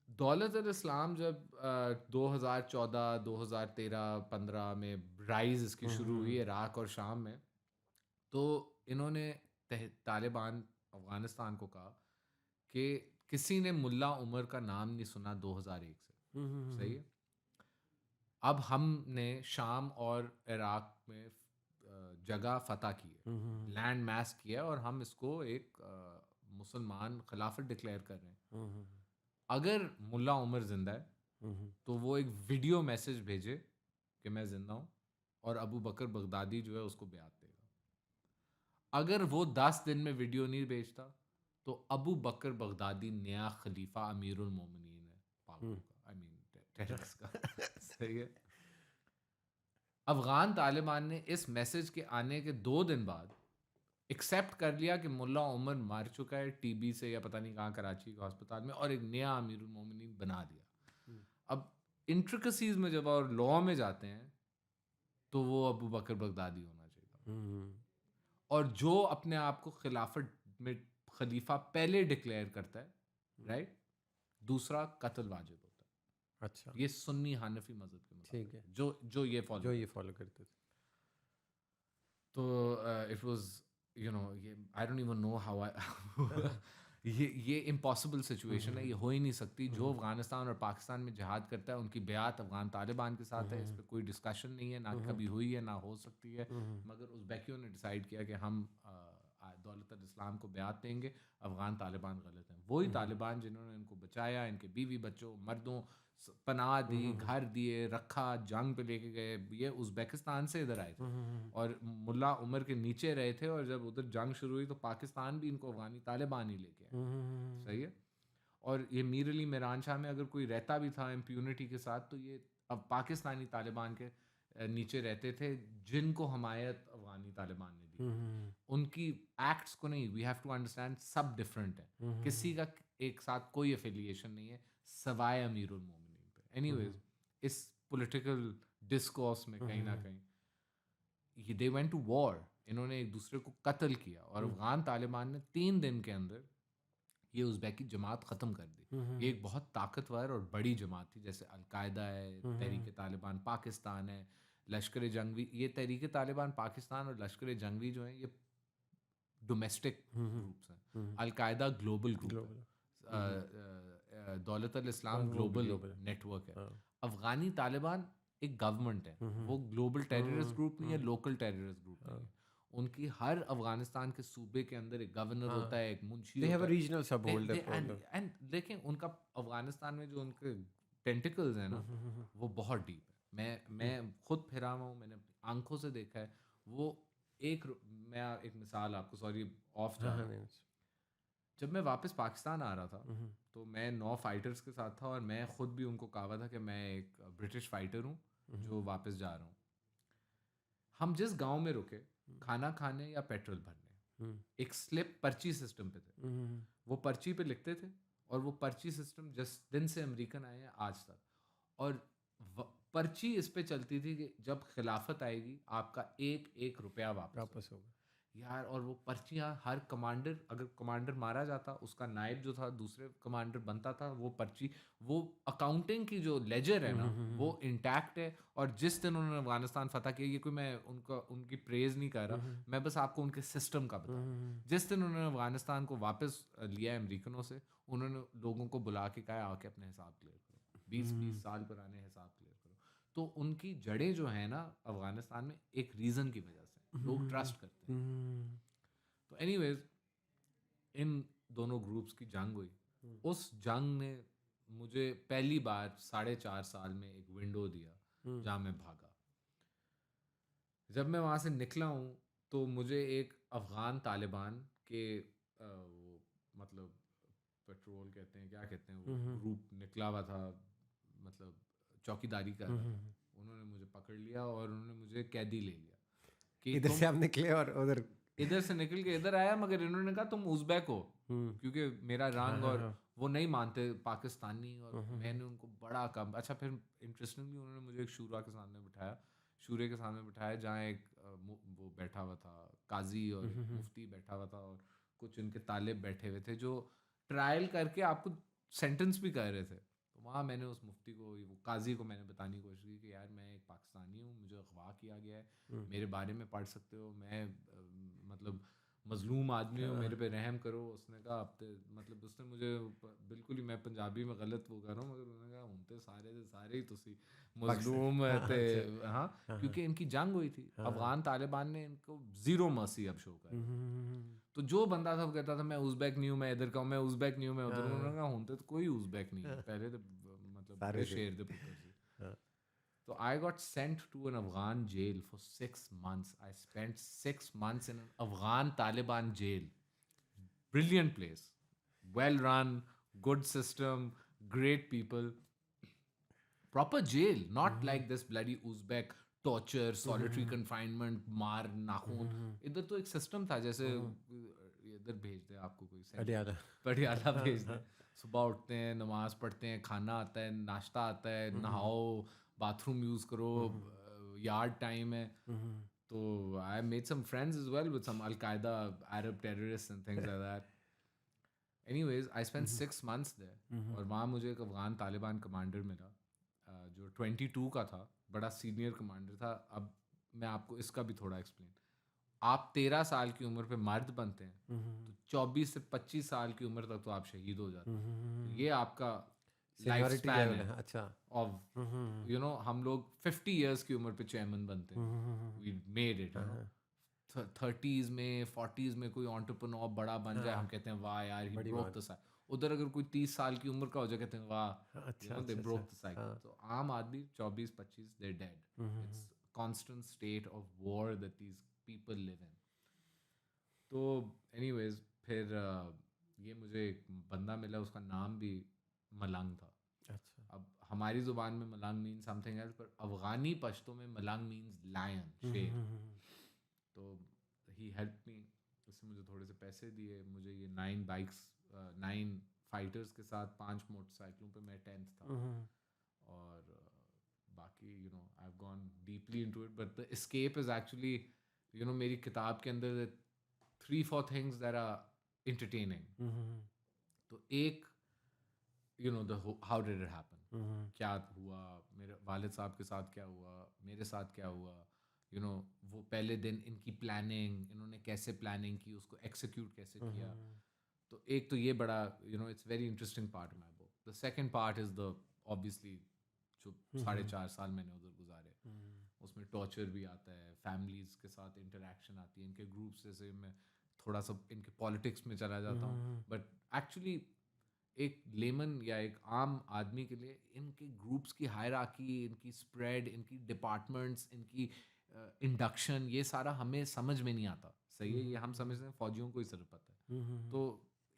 दौलत इस्लाम जब 2014, 2013, 15 में राइज इसकी शुरू हुई इराक़ और शाम में, तो इन्होंने तालिबान अफ़गानिस्तान को कहा कि किसी ने मुल्ला उमर का नाम नहीं सुना 2001 से, सही है। अब हमने शाम और इराक में जगह फतह की है, लैंड मैस किया है, और हम इसको एक मुसलमान खिलाफत डिक्लेयर कर रहे हैं। अगर मुल्ला उमर जिंदा है तो वो एक वीडियो मैसेज भेजे कि मैं जिंदा हूँ, और अबू बकर बगदादी जो है उसको ब्यात देगा। अगर वो 10 दिन में वीडियो नहीं भेजता तो अबू बकर बगदादी नया खलीफा अमीरुल मोमिनीन है पागलों का, आई मीन टेररिस्ट का। सही है। अफगान तालिबान ने इस मैसेज के आने के 2 दिन बाद एक्सेप्ट कर लिया कि मुल्ला उमर मर चुका है टीबी से या पता नहीं कहाँ, कराची के अस्पताल में, और एक नया अमीरुल मोमिनीन बना दिया। अब इंट्रिकसीज में जब और लॉ में जाते हैं तो वो अबू बकर बगदादी होना चाहिए, और जो अपने आप को खिलाफत में खलीफा पहले डिक्लेयर करता है, राइट, दूसरा कत्ल वाजिब होता है।
अच्छा,
ये सुन्नी हानफी मजहब के
ठीक है,
मुताबिक जो ये फॉलो
करते थे।
तो इट वाज ये I don't even know how I ये इम्पॉसिबल सिचुएशन है, ये हो ही नहीं सकती। जो अफगानिस्तान और पाकिस्तान में जिहाद करता है उनकी ब्यात अफगान तालिबान के साथ है, इस पर कोई डिस्कशन नहीं है, ना कभी हुई है ना हो सकती है। मगर उज़्बेकियों ने डिसाइड किया कि हम दौलत इस्लाम को ब्यात देंगे, अफगान तालिबान गलत हैं। वही तालिबान जिन्होंने इनको बचाया, इनके बीवी बच्चों मर्दों पनाह दी, घर दिए, रखा, जंग पे लेके गए, ये उज़्बेकिस्तान से इधर आए थे और मुल्ला उमर के नीचे रहे थे, और जब उधर जंग शुरू हुई तो पाकिस्तान भी इनको अफगानी तालिबान ही लेके आए। सही है। और ये मीर अली मीरान शाह में अगर कोई रहता भी था इम्प्यूनिटी के साथ, तो ये अब पाकिस्तानी तालिबान के नीचे रहते थे, जिनको हमायत अफगानी तालिबान ने दी। उनकी एक्ट्स को नहीं, वी हैव टू अंडरस्टैंड, सब डिफरेंट है, किसी का एक साथ कोई एफिलिएशन नहीं है सवाए अमीरुल मोमिनीन पे। एनीवेज, इस पॉलिटिकल डिस्कोर्स में कहीं ना कहीं दे वेंट टू वॉर, इन्होंने एक दूसरे को कत्ल किया, और अफगान तालिबान ने 3 दिन के अंदर ये उज़्बेकी जमात ख़त्म कर दी। ये एक बहुत ताकतवर और बड़ी जमात थी, जैसे अलकायदा है, तहरीक तालिबान पाकिस्तान है, लश्कर जंगवी। ये तहरीक तालिबान पाकिस्तान और लश्कर जंगवी जो है ये डोमेस्टिक ग्रुप्स हैं, अलकायदा ग्लोबल ग्रुप है, दौलत इस्लाम ग्लोबल नेटवर्क है। अफगानी तालिबान एक गवर्नमेंट है, वो ग्लोबल टेररिस्ट ग्रुप नहीं है, लोकल टेररिस्ट ग्रुप नहीं है। उनकी हर अफगानिस्तान के सूबे के अंदर एक गवर्नर होता है, एक मुंशी
They have
होता
a
है।
regional subholder problem.
एंड देखें, उनका अफगानिस्तान में जो उनके टेंटिकल्स हैं ना, वो बहुत डीप है। मैं खुद फिरा हुआ हूँ, मैंने अपनी आंखों से देखा है। वो मैं एक मिसाल आपको, सॉरी ऑफ जा रहा हूँ। जब मैं वापस पाकिस्तान आ रहा था तो मैं 9 फाइटर्स के साथ था, और मैं खुद भी उनको कहा हुआ था कि मैं एक ब्रिटिश फाइटर हूँ जो वापस जा रहा हूँ। हम जिस गांव में रुके, खाना खाने या पेट्रोल भरने, एक स्लिप पर्ची सिस्टम पे थे। वो पर्ची पे लिखते थे, और वो पर्ची सिस्टम जिस दिन से अमेरिकन आए हैं आज तक, और पर्ची इस पे चलती थी कि जब खिलाफत आएगी आपका 1-1 रुपया वापस होगा यार। और वो पर्चियाँ हर कमांडर, अगर कमांडर मारा जाता, उसका नायब जो था दूसरे कमांडर बनता था, वो पर्ची, वो अकाउंटिंग की जो लेजर है ना, वो इंटैक्ट है। और जिस दिन उन्होंने अफगानिस्तान फतह किया, ये कोई मैं उनकी प्रेज नहीं कर रहा, मैं बस आपको उनके सिस्टम का बता। जिस दिन उन्होंने अफगानिस्तान को वापस लिया अमेरिकनों से, उन्होंने लोगों को बुला के कहा आके अपने हिसाब क्लियर करो, 20-20 साल पुराने हिसाब क्लियर करो। तो उनकी जड़ें जो है ना अफगानिस्तान में, एक रीज़न की वजह से लोग ट्रस्ट करते हैं। तो एनीवेज, इन दोनों ग्रुप्स की जंग हुई। उस जंग ने मुझे पहली बार 4.5 साल में एक विंडो दिया जहाँ मैं भागा। जब मैं वहाँ से निकला हूँ तो मुझे एक अफ़गान तालिबान के वो मतलब पेट्रोल कहते हैं, क्या कहते हैं, वो ग्रुप निकला हुआ था, मतलब चौकीदारी कर रहा था। उन्होंने मुझे पकड़ लिया और उन्होंने मुझे कैदी ले लिया कि
इधर से आप निकले और उधर
इधर से निकल के इधर आया, मगर इन्होंने कहा तुम उज़्बेक हो, क्योंकि मेरा रंग और वो नहीं मानते पाकिस्तानी। और मैंने उनको बड़ा कम, अच्छा फिर इंटरेस्टिंगली उन्होंने मुझे एक शूरा के सामने बिठाया जहाँ एक वो बैठा हुआ था काजी, और एक मुफ्ती बैठा हुआ था, और कुछ उनके तालिब बैठे हुए थे जो ट्रायल करके आपको सेंटेंस भी कर रहे थे। तो वहाँ मैंने उस मुफ्ती को, वो काजी को मैंने बताने की कोशिश की कि यार मैं एक पाकिस्तानी हूँ, मुझे अगवा किया गया है, मेरे बारे में पढ़ सकते हो, मैं मतलब मजलूम आदमी हो, मेरे पे रहम करो। उसने कहा अब तो मतलब उसने मुझे बिल्कुल ही, मैं पंजाबी में गलत वो कर रहा हूँ, मगर उन्होंने कहा हम तो सारे दे सारे ही तुसी मजलूम थे।
अच्छा।
हाँ, क्योंकि इनकी जंग हुई थी, अफगान तालिबान ने इनको ज़ीरो मर्सी अब शो करा। तो जो बंदा सब कहता था मैं उज़्बेक नहीं हूँ, मैं इधर का हूँ, मैं उज़्बेक नहीं हूँ, मैं उधर, उन्होंने कहा होते तो कोई उज़्बेक नहीं है, पहले तो मतलब
सारे
बड़े
थे।
शेर दे पुत्र सी। So I got sent to an Afghan jail for 6 months. I spent 6 months in an Afghan Taliban jail. Brilliant place, well run, good system, great people. Proper jail, not like this bloody Uzbek torture, solitary confinement, मार नाखून. इधर तो एक system था, जैसे इधर भेज दे आपको कोई सेंट्रल
पटियाला।
पटियाला भेज दे, सुबह उठते हैं, नमाज पढ़ते हैं, खाना आता है, नाश्ता आता है, नहाओ, बाथरूम यूज़ करो, यार्ड टाइम है. तो I made some friends as well with some Al-Qaeda Arab terrorists and things like that. Anyways, I spent 6 months there. और वहाँ मुझे एक अफगान तालिबान कमांडर मिला, जो 22 का था, बड़ा सीनियर कमांडर था. अब मैं आपको इसका भी थोड़ा एक्सप्लेन. आप 13 साल की उम्र पे मर्द बनते हैं, तो 24 से 25 साल की उम्र तक तो आप शहीद हो जाते हैं. तो ये आपका लाइफ
सीनियरिटी
स्पैन
लेवल
है.
है। अच्छा।
ऑफ यू नो हम लोग 50 इयर्स की उम्र पे चेयरमैन बनते हैं. We made it, you know. 30s में 40s में कोई एंटरप्रेन्योर बड़ा बन जाए, हम कहते हैं वाह यार ही
बड़ी
ब्रोक
बात।
The cycle. उधर अगर कोई 30 साल की उम्र का हो जाए, कहते हैं वाह, यू
अच्छा
नो दे
अच्छा
ब्रोक
अच्छा।
The cycle. तो आम आदमी 24-25 they dead. It's constant state of war that these people live in. तो एनीवेज फिर ये मुझे एक बंदा मिला, उसका नाम भी मलंग था.
अच्छा।
अब हमारी ज़ुबान में मलंग मीन समथिंग एल्स, पर अफ़गानी पश्तो में मलंग मीन्स लायन, शेर. तो ही हेल्प मी, उसने मुझे थोड़े से पैसे दिए. मुझे ये 9 बाइक्स, 9 फाइटर्स के साथ 5 मोटरसाइकिलों पे मैं 10th था. और बाकी you know I have gone deeply into it, but the escape is actually, you know, मेरी किताब के अंदर 3-4 थिंग्स दैट आर एंटरटेनिंग. तो एक, you know the how did it happen, क्या हुआ, मेरे वालिद साहब के साथ क्या हुआ, मेरे साथ क्या हुआ, यू नो वो पहले दिन इनकी प्लानिंग, इन्होंने कैसे प्लानिंग की, उसको एक्सिक्यूट कैसे किया. तो एक तो ये बड़ा, you know, it's very interesting part of my book. The second part is the obviously जो 4.5 साल मैंने उधर गुजारे, उसमें टॉर्चर भी आता है, फैमिलीज़ के साथ इंटरेक्शन आती है, इनके ग्रुप्स, जैसे मैं थोड़ा सा इनके पॉलिटिक्स में चला जाता हूँ. बट एक्चुअली एक लेमन या एक आम आदमी के लिए इनके ग्रुप्स की हायरार्की, इनकी स्प्रेड, इनकी डिपार्टमेंट्स, इनकी इंडक्शन, ये सारा हमें समझ में नहीं आता. सही है, ये हम समझते हैं फौजियों को ही सिर्फ पता है. तो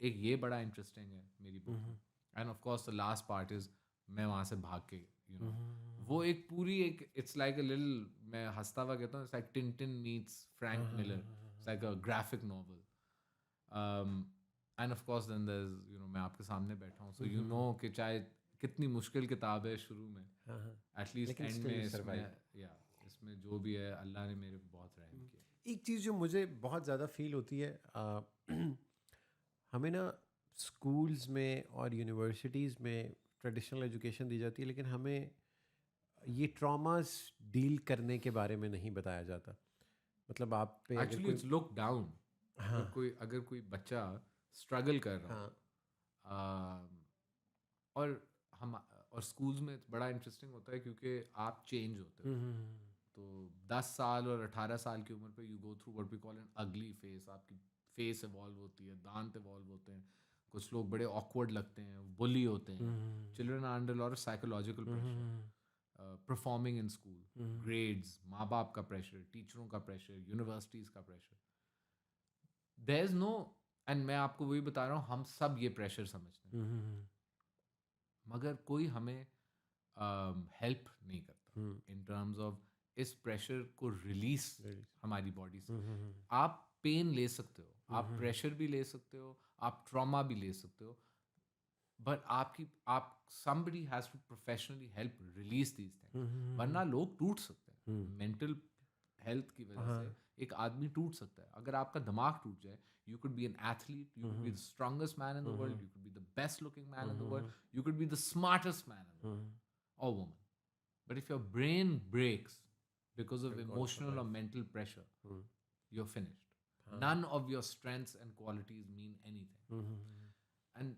एक ये बड़ा इंटरेस्टिंग है मेरी बुक में. And of course the last part is मैं वहाँ से भाग के, यू नो, वो एक पूरी एक, इट्स लाइक अ लिटिल, मैं हंसता हुआ कहता हूँ, it's like Tintin meets Frank Miller. It's like a graphic novel. And of course then there is, you know, मैं आपके सामने बैठा हूँ, सो यू नो कि चाहे कितनी मुश्किल किताब है शुरू में, एटलीस्ट
लेकिन
एंड
still
में
you
इसमें,
survive.
या इसमें जो भी है, अल्लाह ने मेरे पे बहुत रहम किया.
एक चीज़ जो मुझे बहुत ज़्यादा फील होती है, हमें ना स्कूल्स में और यूनिवर्सिटीज़ में ट्रेडिशनल एजुकेशन दी जाती है, लेकिन हमें ये ट्रॉमास डील करने के बारे में नहीं बताया जाता. मतलब आप पे अगर
एक्चुअली
कोई,
इट्स लुक डाउन. अगर कोई बच्चा स्ट्रगल कर रहा हो, और हम, और स्कूल्स में बड़ा इंटरेस्टिंग होता है क्योंकि आप चेंज होते हो. तो 10 साल और 18 साल की उम्र पे you go through what we call an ugly face. आपकी फेस इवॉल्व होती है, दांत इवॉल्व होते हैं, कुछ लोग बड़े ऑकवर्ड लगते हैं, बुली होते हैं. Children are under lot of psychological pressure, performing in school, grades, माँ बाप का प्रेशर, टीचरों का प्रेशर, यूनिवर्सिटीज़ का pressure. There is no, and मैं आपको वही बता रहा हूँ, हम सब ये प्रेशर समझते हैं, मगर कोई हमें हेल्प नहीं करता इन टर्म्स ऑफ इस प्रेशर को रिलीज हमारी बॉडी से. आप पेन ले सकते हो, आप प्रेशर भी ले सकते हो, आप ट्रॉमा भी ले सकते हो, बट आप somebody has to professionally help release these things. वरना लोग टूट सकते हैं. मेंटल हेल्थ की वजह से एक आदमी टूट सकता है. अगर आपका दिमाग टूट जाए, you could be an athlete, you could be the strongest man in the world, you could be the best looking man in the world, you could be the smartest man in the world, or woman. But if your brain breaks because of emotional or mental pressure, you're finished. None of your strengths and qualities mean anything. And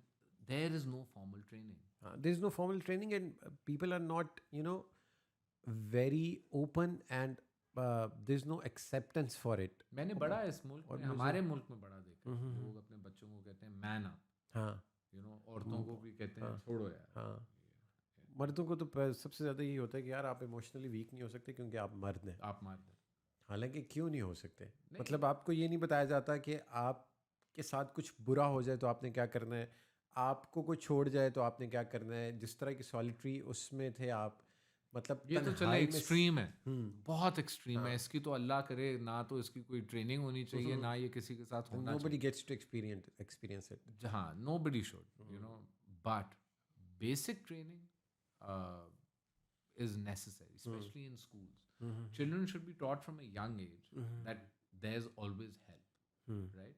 there is no formal training.
There is no formal training, and people are not, very open, and there's no acceptance for it.
मैंने बड़ा इस मुल्क में, हमारे मुल्क में बड़ा देखा है, लोग अपने बच्चों को कहते हैं मैन अप,
हाँ,
औरतों को भी कहते हैं छोड़ो यार.
हाँ. मर्दों को तो सबसे ज़्यादा यही होता है कि यार आप इमोशनली वीक नहीं हो सकते क्योंकि आप मर्द हैं.
आप मार दो.
हालांकि क्यों नहीं हो सकते? मतलब आपको ये नहीं बताया जाता कि आपके साथ कुछ बुरा हो जाए तो आपने क्या करना है, आपको कोई छोड़ जाए तो आपने क्या करना है. जिस तरह की सॉलिटरी उसमें थे आप, मतलब
ये तो चले
तन्हाई में
एक्सट्रीम है, बहुत एक्सट्रीम है. इसकी तो अल्लाह करे ना तो इसकी कोई ट्रेनिंग होनी चाहिए, ना ये किसी के साथ होना
nobody gets to experience it.
चाहिए. हाँ, nobody should, but basic training is necessary, especially in schools. Children should be taught from a young age that there's always help, right?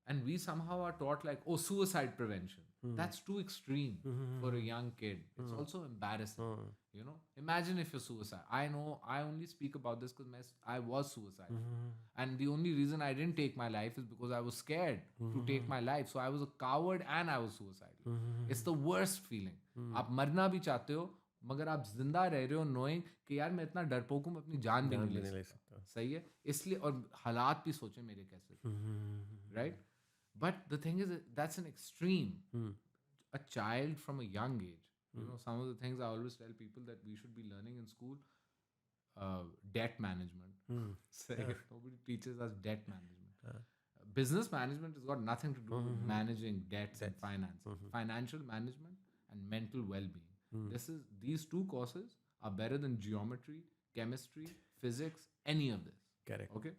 And we somehow are taught like, oh, suicide prevention. That's too extreme for a young kid. It's also embarrassing. Imagine if you're suicide. I know I only speak about this because I was suicidal. And the only reason I didn't take my life is because I was scared to take my life. So I was a coward and I was suicidal. It's the worst feeling. आप मरना भी चाहते हो मगर आप जिंदा रह रहे हो knowing कि यार मैं इतना डरपोक हूँ, मैं अपनी जान भी नहीं ले सकता. सही है, इसलिए. और हालात भी सोचे मेरे कैसे, right? But the thing is, that's an extreme. A child from a young age, some of the things I always tell people that we should be learning in school, debt management. Nobody teaches us debt management. Business management has got nothing to do with managing debts and finance. Financial management and mental well-being. These two courses are better than geometry, chemistry, physics, any of this.
Correct.
Okay?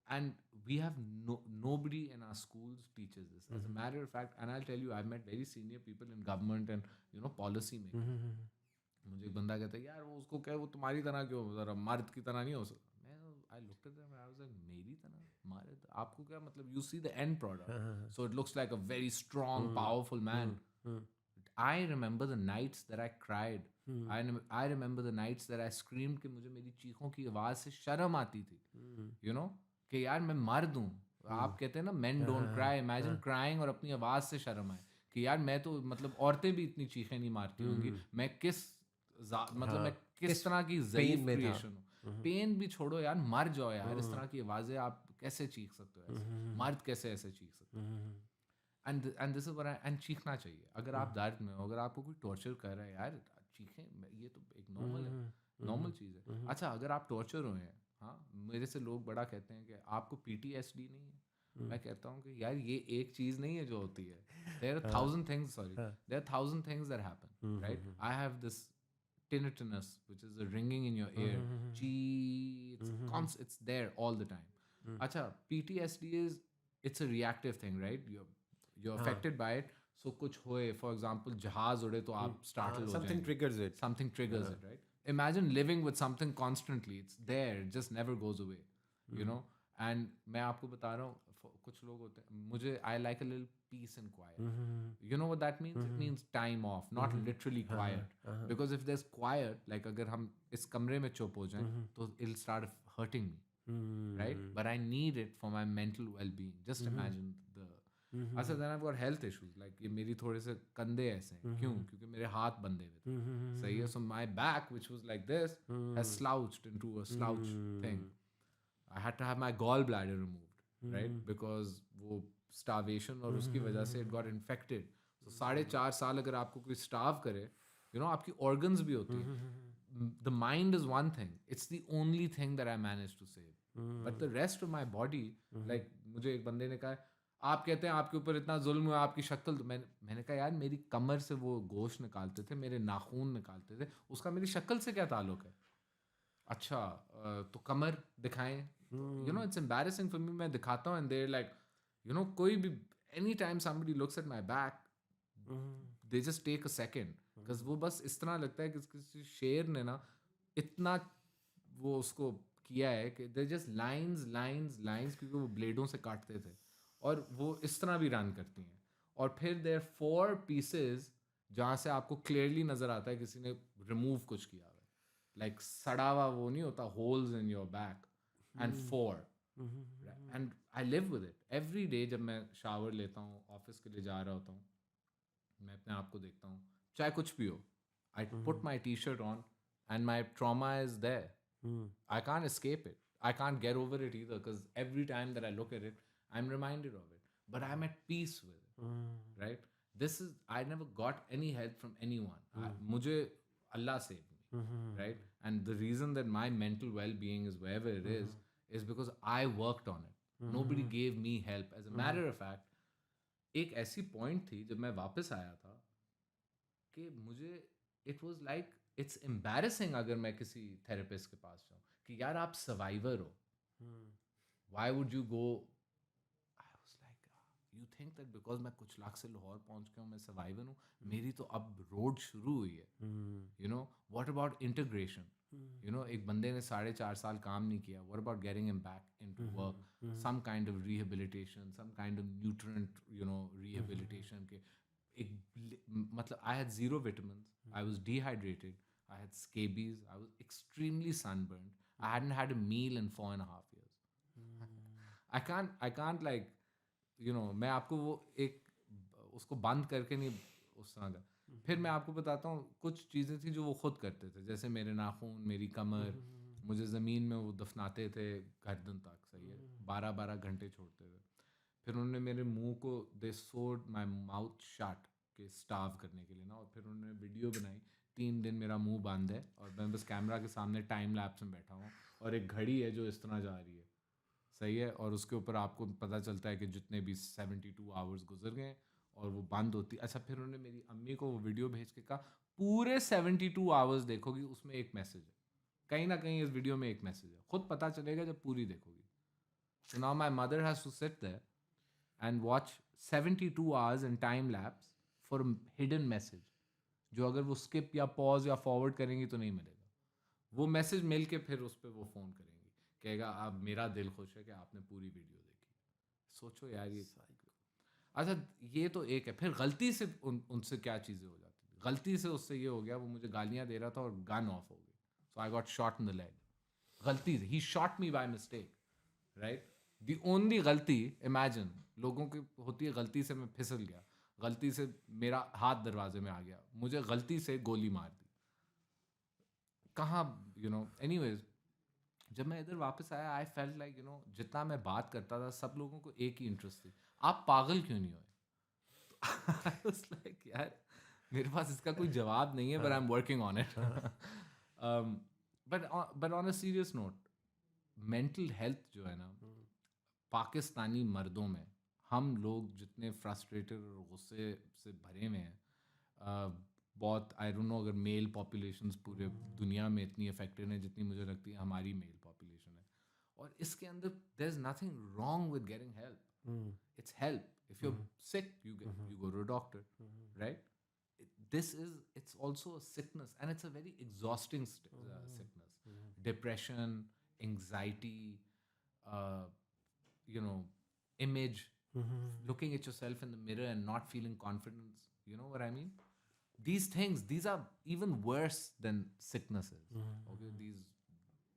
And we have nobody in our schools teaches this. As a matter of fact, and I'll tell you, I've met very senior people in government and policy making. मुझे एक बंदा कहता है यार वो उसको क्या, वो तुम्हारी तरह क्यों, जरा मर्द की तरह नहीं हो सकता. I looked at them and I was like, मेरी तरह मर्द, आपको क्या मतलब? You see the end product, so it looks like a very strong, powerful man. I remember the nights that I cried. I remember the nights that I screamed कि मुझे मेरी चीखों की आवाज़ से शर्म आती थी. कि यार मैं मर्द हूँ. आप कहते हैं ना men don't cry. Imagine crying और अपनी आवाज़ से शर्म आए कि यार मैं तो मतलब औरतें भी इतनी चीखें नहीं मारती होंगी, मैं मैं किस तरह की ज़ईफ़ क्रिएशन हूँ. पेन भी छोड़ो यार, मर जाओ यार. इस तरह की आवाज़ें आप कैसे चीख सकते हो ऐसे? मर्द कैसे ऐसे चीख सकते हो? And this is what and चीखना चाहिए. अगर आप दर्द में हो, अगर आपको कोई टॉर्चर कर रहा है यार, चीखें. ये तो एक नॉर्मल चीज़ है. अच्छा, अगर आप टॉर्चर हुए हैं, हाँ, मेरे से लोग बड़ा कहते हैं कि आपको PTSD नहीं है. मैं कहता हूँ कि यार ये एक चीज़ नहीं है जो होती है. There are thousand things that happen, right? I have this tinnitus, which is a ringing in your ear. It's there all the time. अच्छा, PTSD it's a reactive thing, right? You're affected by it. So कुछ होए, for example, जहाज उड़े तो आप startle हो
something
जाएंगे.
triggers it.
Something triggers it, right? Imagine living with something constantly. It's there, it just never goes away. And मैं आपको बता रहा हूँ, कुछ लोग होते हैं, मुझे I like a little peace and quiet. You know what that means? It means time off, not literally quiet. Because if there's quiet, like अगर हम इस कमरे में चुप हो जाएं, तो it'll start hurting me, right? But I need it for my mental well-being. Just imagine the. अच्छा, then I've got health issues. Like ये मेरी थोड़े से कंधे ऐसे हैं. क्यों? क्योंकि मेरे हाथ बंधे हुए थे. सही है. So my back, which was like this, has slouched into a slouch thing. I had to have my gallbladder removed, right? Because वो starvation और उसकी वजह से it got infected. So 4.5 साल अगर आपको कोई starve करे, आपकी organs भी होती हैं. The mind is one thing. It's the only thing that I managed to save. But the rest of my body, like मुझे एक बंदे ने कहा, आप कहते हैं आपके ऊपर इतना जुल्म हुआ, आपकी शक्ल. मैंने कहा यार मेरी कमर से वो गोश्त निकालते थे, मेरे नाखून निकालते थे, उसका मेरी शक्ल से क्या ताल्लुक है? अच्छा, तो कमर दिखाएं. It's embarrassing for me. मैं दिखाता हूँ and they're like, कोई भी anytime somebody looks at my back, they just take a second. Because वो बस इस तरह लगता है कि किसी शेर ने ना इतना वो उसको किया है कि they're just lines क्योंकि वो ब्लेडों से काटते थे और वो इस तरह भी रन करती हैं. और फिर there are 4 pieces जहाँ से आपको clearly नज़र आता है किसी ने remove कुछ किया हुआ है. Like सड़ा हुआ वो नहीं होता, holes in your back. And 4. And I live with it every day. जब मैं शावर लेता हूँ, ऑफिस के लिए जा रहा होता हूँ, मैं अपने आप को देखता हूँ, चाहे कुछ भी हो, I put my T shirt on and my trauma is there. I can't escape it. I can't get over it either because every time that I look at it, I'm reminded of it. But I'm at peace with it, right? This is, I never got any help from anyone. Mujhe Allah saved me, right? And the reason that my mental well-being is wherever it is because I worked on it. Nobody gave me help. As a matter of fact, एक ऐसी point थी जब मैं वापस आया था कि मुझे it was like it's embarrassing अगर मैं किसी थेरेपिस्ट के पास जाऊँ कि यार आप सर्वाइवर हो, why would you go. I was like you think that because मैं कुछ लाख से लाहौर पहुँच गया हूँ मैं सर्वाइवर हूँ. मेरी तो अब रोड शुरू हुई है. You know what about integration. You know एक बंदे ने 4.5 साल काम नहीं किया, what about getting him back into work, some kind of rehabilitation, some kind of nutrient rehabilitation के एक मतलब I had zero vitamins, I was dehydrated, I had scabies, I was extremely sunburned, I hadn't had a meal in 4.5 years. I can't like मैं आपको वो एक उसको बंद करके नहीं उस तरह का. फिर मैं आपको बताता हूँ कुछ चीज़ें थी जो वो खुद करते थे, जैसे मेरे नाखून, मेरी कमर, मुझे ज़मीन में वो दफनाते थे गर्दन तक, सही है, 12-12 घंटे छोड़ते थे. फिर उन्होंने मेरे मुंह को दे सोड माई माउथ शट के स्टाव करने के लिए ना, और फिर उन्होंने वीडियो बनाई 3 दिन मेरा मुंह बंद है और मैं बस कैमरा के सामने टाइम लैप्स में बैठा हूँ और एक घड़ी है जो इस तरह जा रही है, सही है, और उसके ऊपर आपको पता चलता है कि जितने भी 72 आवर्स गुजर गए और वो बंद होती. अच्छा, फिर उन्होंने मेरी अम्मी को वो वीडियो भेज के कहा पूरे 72 आवर्स देखोगी उसमें एक मैसेज है, कहीं ना कहीं इस वीडियो में एक मैसेज है, खुद पता चलेगा जब पूरी देखोगी. So now my mother has to sit there and watch 72 hours in time lapse for a hidden message जो अगर वो skip या pause या forward करेंगी तो नहीं मिलेगा. वो मैसेज मिल के फिर उस पर वो फ़ोन करेंगी, कहेगा अब मेरा दिल खुश है कि आपने पूरी वीडियो देखी. सोचो यार ये. अच्छा, ये तो एक है. फिर गलती से उनसे क्या चीज़ें हो जाती थी. गलती से उससे ये हो गया, वो मुझे गालियाँ दे रहा था और गन ऑफ हो गई, so I got shot in the leg. गलती से ही shot me by mistake, right. The only गलती, इमेजिन, लोगों की होती है गलती से मैं फिसल गया, गलती से मेरा हाथ दरवाजे में आ गया, मुझे गलती से गोली मार दी. कहाँ एनीवेज जब मैं इधर वापस आया आई फेल्ट लाइक जितना मैं बात करता था सब लोगों को एक ही इंटरेस्ट थी, आप पागल क्यों नहीं हुए. आई वाज लाइक यार मेरे पास इसका कोई जवाब नहीं है, but I am working on it. But on a serious note, mental health जो है ना, पाकिस्तानी मर्दों में हम लोग जितने फ्रस्ट्रेटेड और गुस्से से भरे हुए हैं, बहुत आई डोंट नो अगर मेल पॉपुलेशंस पूरे दुनिया में इतनी अफेक्टेड है जितनी मुझे लगती है हमारी मेल पॉपुलेशन है. और इसके अंदर there is nothing wrong with getting help. It's help. If you are sick you go to a doctor, right. This is, it's also a sickness and it's a very exhausting sickness. Depression, anxiety, image, looking at yourself in the mirror and not feeling confidence, you know what I mean. These are even worse than sicknesses. Okay, these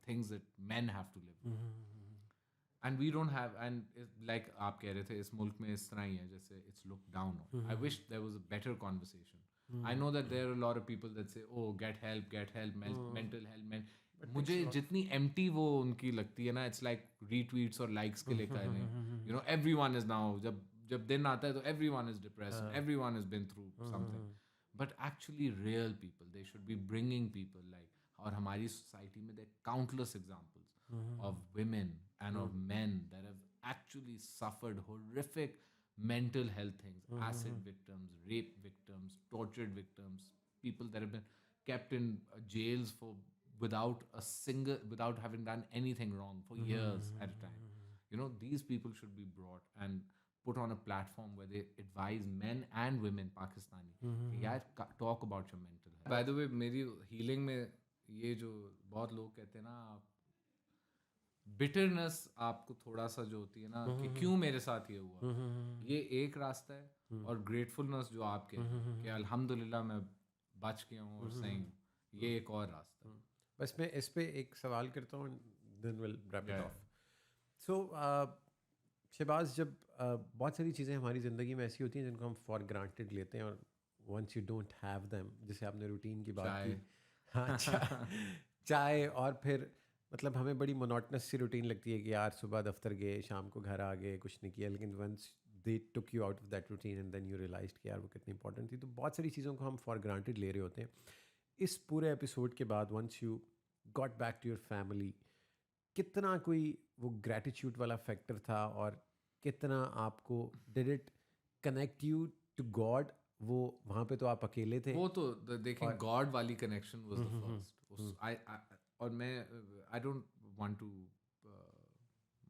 things that men have to live with. And we don't have, and like aap keh rahe the is mulk mein is tarah hi hai jaise it's looked down on. I wish there was a better conversation. I know that there are a lot of people that say oh get help, mental health. मुझे जितनी empty वो उनकी लगती है ना, it's like retweets और likes के लिए करने. Everyone is now, जब दिन आता है तो everyone is depressed, everyone has been through something. But actually real people, they should be bringing people like, और हमारी society में there are countless examples of women and of men that have actually suffered horrific mental health things, acid victims, rape victims, tortured victims, people that have been kept in jails for without having done anything wrong for years at a time. These people should be brought and put on a platform where they advise men and women Pakistani, yeah, talk about your mental health. By the way, मेरी healing में ये जो बहुत लोग कहते हैं ना, bitterness आपको थोड़ा सा जो होती है ना कि क्यों मेरे साथ ये हुआ, ये एक रास्ता है. और ग्रेटफुलनेस जो आप कहते हैं कि अल्हम्दुलिल्लाह मैं बच गया हूँ और सही हूँ, ये एक और रास्ता है.
बस मैं इस पे एक सवाल करता हूँ, then we'll wrap it off. So Shahbaz, जब बहुत सारी चीज़ें हमारी ज़िंदगी में ऐसी होती हैं जिनको हम फॉर ग्रांटेड लेते हैं, और once you don't have them, जैसे आपने रूटीन की बात की।
चाय।
हाँ, चाय। और फिर मतलब हमें बड़ी मोनोटनस सी रूटीन लगती है कि यार सुबह दफ्तर गए, शाम को घर आ गए, कुछ नहीं किया, लेकिन once they took you out of that routine and then you realise कि यार वो कितनी इंपॉर्टेंट थी। तो बहुत सारी चीज़ों को हम फॉर ग्रांटेड ले रहे होते हैं। इस पूरे एपिसोड के बाद once you got back to your family, कितना कोई वो ग्रैटिट्यूड वाला फैक्टर था, और कितना आपको did it connect you to God? वो वहाँ पे तो आप अकेले थे।
वो तो देखें,
और
गॉड वाली कनेक्शन वाज द फर्स्ट। उस आई और मैं आई डोंट वांट टू,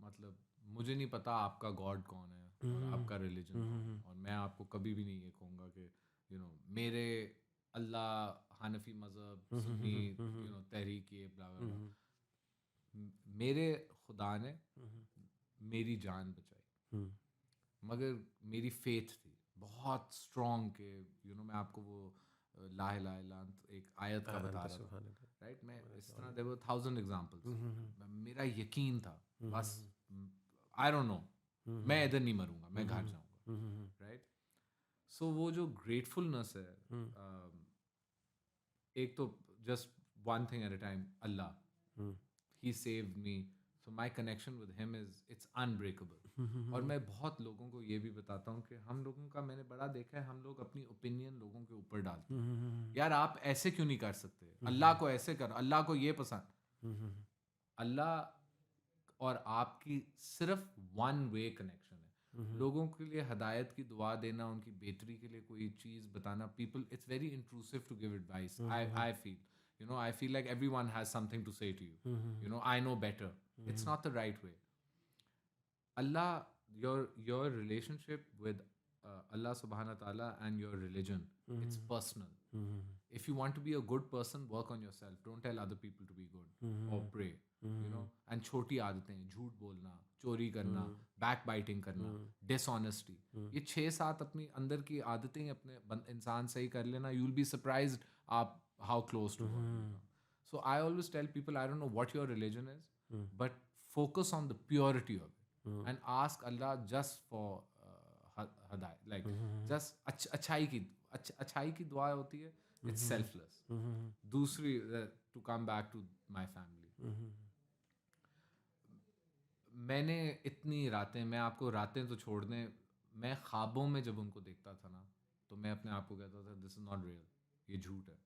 मतलब मुझे नहीं पता आपका गॉड कौन है और आपका रिलीजन कौन है, और मैं आपको कभी भी नहीं ये कहूँगा कि मेरे अल्लाह हनफी मज़हब सुन्नी तहरीक ये ब्ला ब्ला ब्ला। मेरे खुदा ने मेरी जान बचाई, मगर मेरी फेथ थी बहुत स्ट्रॉन्ग के मैं आपको वो ला इलाहा इल्ला अंत एक आयत का बता रहा था, राइट? मैं इस तरह देयर वर 1000 एग्जांपल्स। मेरा यकीन था बस, आई डोंट नो, मैं इधर नहीं मरूंगा, मैं घर जाऊंगा, राइट? सो वो जो ग्रेटफुलनेस है, एक तो just one thing at a time, Allah he saved me, so my connection with him is it's unbreakable. और मैं बहुत लोगों को ये भी बताता हूँ कि हम लोगों का, मैंने बड़ा देखा है, हम लोग अपनी ओपिनियन लोगों के ऊपर डालते हैं। यार आप ऐसे क्यों नहीं कर सकते, अल्लाह को ऐसे कर, अल्लाह को ये पसंद। अल्लाह और आपकी सिर्फ वन वे कनेक्शन है। लोगों के लिए हदायत की दुआ देना, उनकी बेहतरी के लिए कोई चीज़ बताना, people, it's very intrusive to give advice. I feel I feel like everyone has something to say to you. I know better. It's not the right way. Allah, your relationship with Allah subhanahu wa ta'ala and your religion, it's personal. If you want to be a good person, work on yourself. Don't tell other people to be good or pray. And छोटी आदतें, झूठ बोलना, चोरी करना, backbiting करना, dishonesty, ये 6-7 अपनी अंदर की आदतें अपने इंसान सही कर लेना, you'll be surprised आप how close to God you become. So I always tell people, I don't know what your religion is, but focus on the purity of it and ask Allah just for hidayat, like just अच्छाई की दुआ होती है, it's selfless. दूसरी, to come back to my family, मैंने इतनी रातें, मैं आपको रातें तो छोड़ दें, मैं ख्वाबों में जब उनको देखता था ना, तो मैं अपने आप को कहता था दिस इज़ नॉट रियल, ये झूठ है।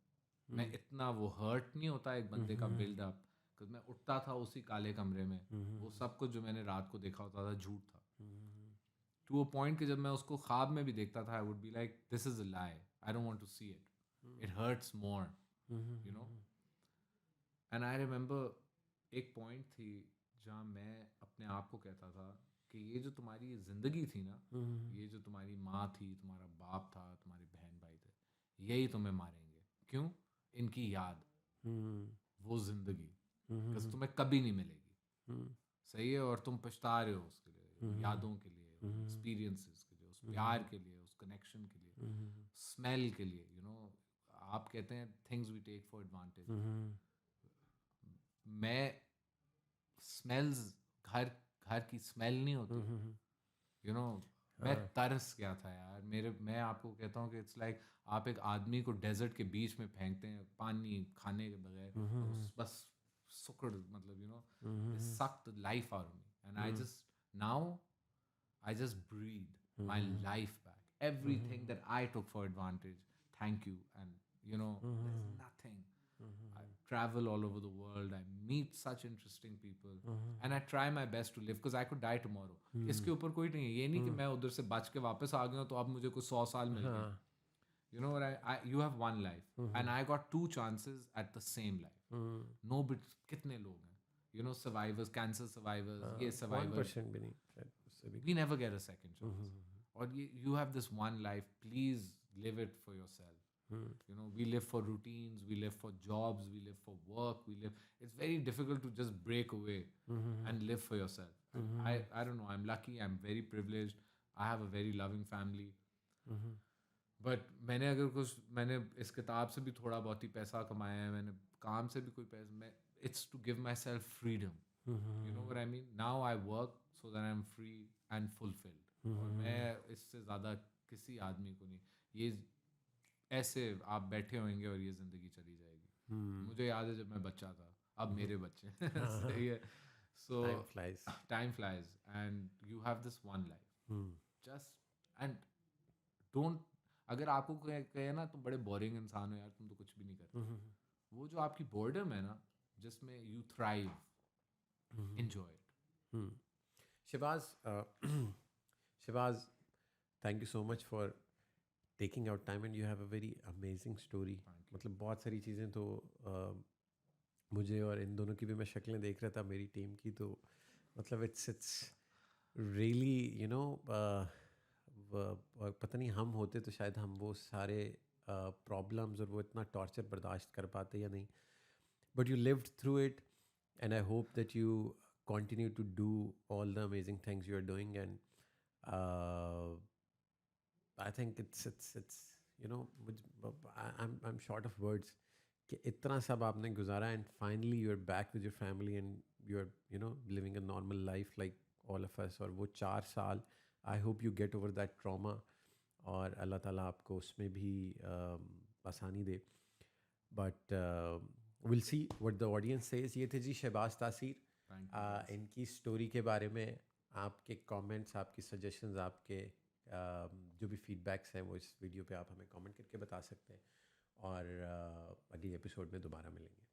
मैं इतना वो हर्ट नहीं होता एक बंदे का बिल्डअप, क्योंकि मैं उठता था उसी काले कमरे में, वो सब कुछ जो मैंने रात को देखा होता था झूठ था। टू अ पॉइंट कि जब मैं उसको ख्वाब में भी देखता था, I would be like this is a lie, I don't want to see it, it hurts more, and I remember एक पॉइंट थी जहाँ मैं अपने आप को कहता था कि ये जो तुम्हारी ज़िंदगी थी ना, ये जो तुम्हारी माँ थी, तुम्हारा बाप था, तुम्हारे बहन भाई थे, यही तुम्हें मारेंगे। क्यों? इनकी याद, वो ज़िंदगी, बिकॉज तुम्हें कभी नहीं मिलेगी। सही है, और तुम पछता रहे हो उसके लिए, यादों के लिए, एक्सपीरियंसेस के लिए, उस प्यार के लिए, उस कनेक्शन के लिए, स्मेल के लिए। आप कहते हैं things we take for advantage. मैं स्मेल्स, घर की स्मेल नहीं होती, मैं तरस गया था यार। मैं आपको कहता हूँ कि इट्स लाइक आप एक आदमी को डेजर्ट के बीच में फेंकते हैं, पानी खाने के बगैर, बस सुकड़, मतलब sucked the life out of me, and I just breathe my life back. Everything that I took for advantage, thank you. And there's nothing. I travel all over the world. I meet such interesting people, and I try my best to live because I could die tomorrow. इसके ऊपर कोई नहीं है। ये नहीं कि मैं उधर से बच के वापस आ गया हूँ तो अब मुझे कोई 100 साल मिल गए। You have one life, and I got 2 chances at the same life. No, but कितने लोग हैं? Survivors, cancer survivors, ये survivors.
1% भी नहीं शायद, उससे भी।
We never get a second chance. Or you have this one life. Please live it for yourself. We live for routines, we live for jobs, we live for work, it's very difficult to just break away and live for yourself. I don't know, I'm lucky, I'm very privileged, I have a very loving family. But मैंने इस किताब से भी थोड़ा बहुत ही पैसा कमाया है, मैंने काम से भी कोई पैसा, it's to give myself freedom. You know what I mean? Now I work so that I'm free and fulfilled. और मैं इससे ज़्यादा किसी आदमी को नहीं, ये ऐसे आप बैठे होंगे और ये ज़िंदगी चली जाएगी। मुझे याद है जब मैं बच्चा था, अब मेरे बच्चे हैं, सही है। सो
time flies.
Time flies and you have this one life, just and don't, अगर आपको कहे ना तुम बड़े बोरिंग इंसान हो यार, तुम तो कुछ भी नहीं करते, वो जो आपकी बोर्डम है ना जिसमें you thrive, enjoy it.
Shibaz, Shibaz, thank you so much for taking out time and you have a very amazing story. मतलब बहुत सारी चीज़ें तो मुझे और इन दोनों की भी मैं शक्लें देख रहा था मेरी टीम की, तो मतलब इट्स रियली यू नो, पता नहीं हम होते तो शायद हम वो सारे प्रॉब्लम्स और वो इतना टॉर्चर बर्दाश्त कर पाते या नहीं, but you lived through it and I hope that you continue to do all the amazing things you are doing. And I think it's you know, I'm short of words कि इतना सब आपने गुजारा and finally you're back with your family and you're, you know, living a normal life like all of us. और वो 4 साल I hope you get over that trauma और अल्लाह ताला आपको उसमें भी आसानी दे. But we'll see what the audience says. ये थे जी शहबाज तासीर. इनकी स्टोरी के बारे में आपके कमेंट्स, आपकी सजेशंस, आपके जो भी फीडबैक्स हैं वो इस वीडियो पे आप हमें कमेंट करके बता सकते हैं. और अगले एपिसोड में दोबारा मिलेंगे.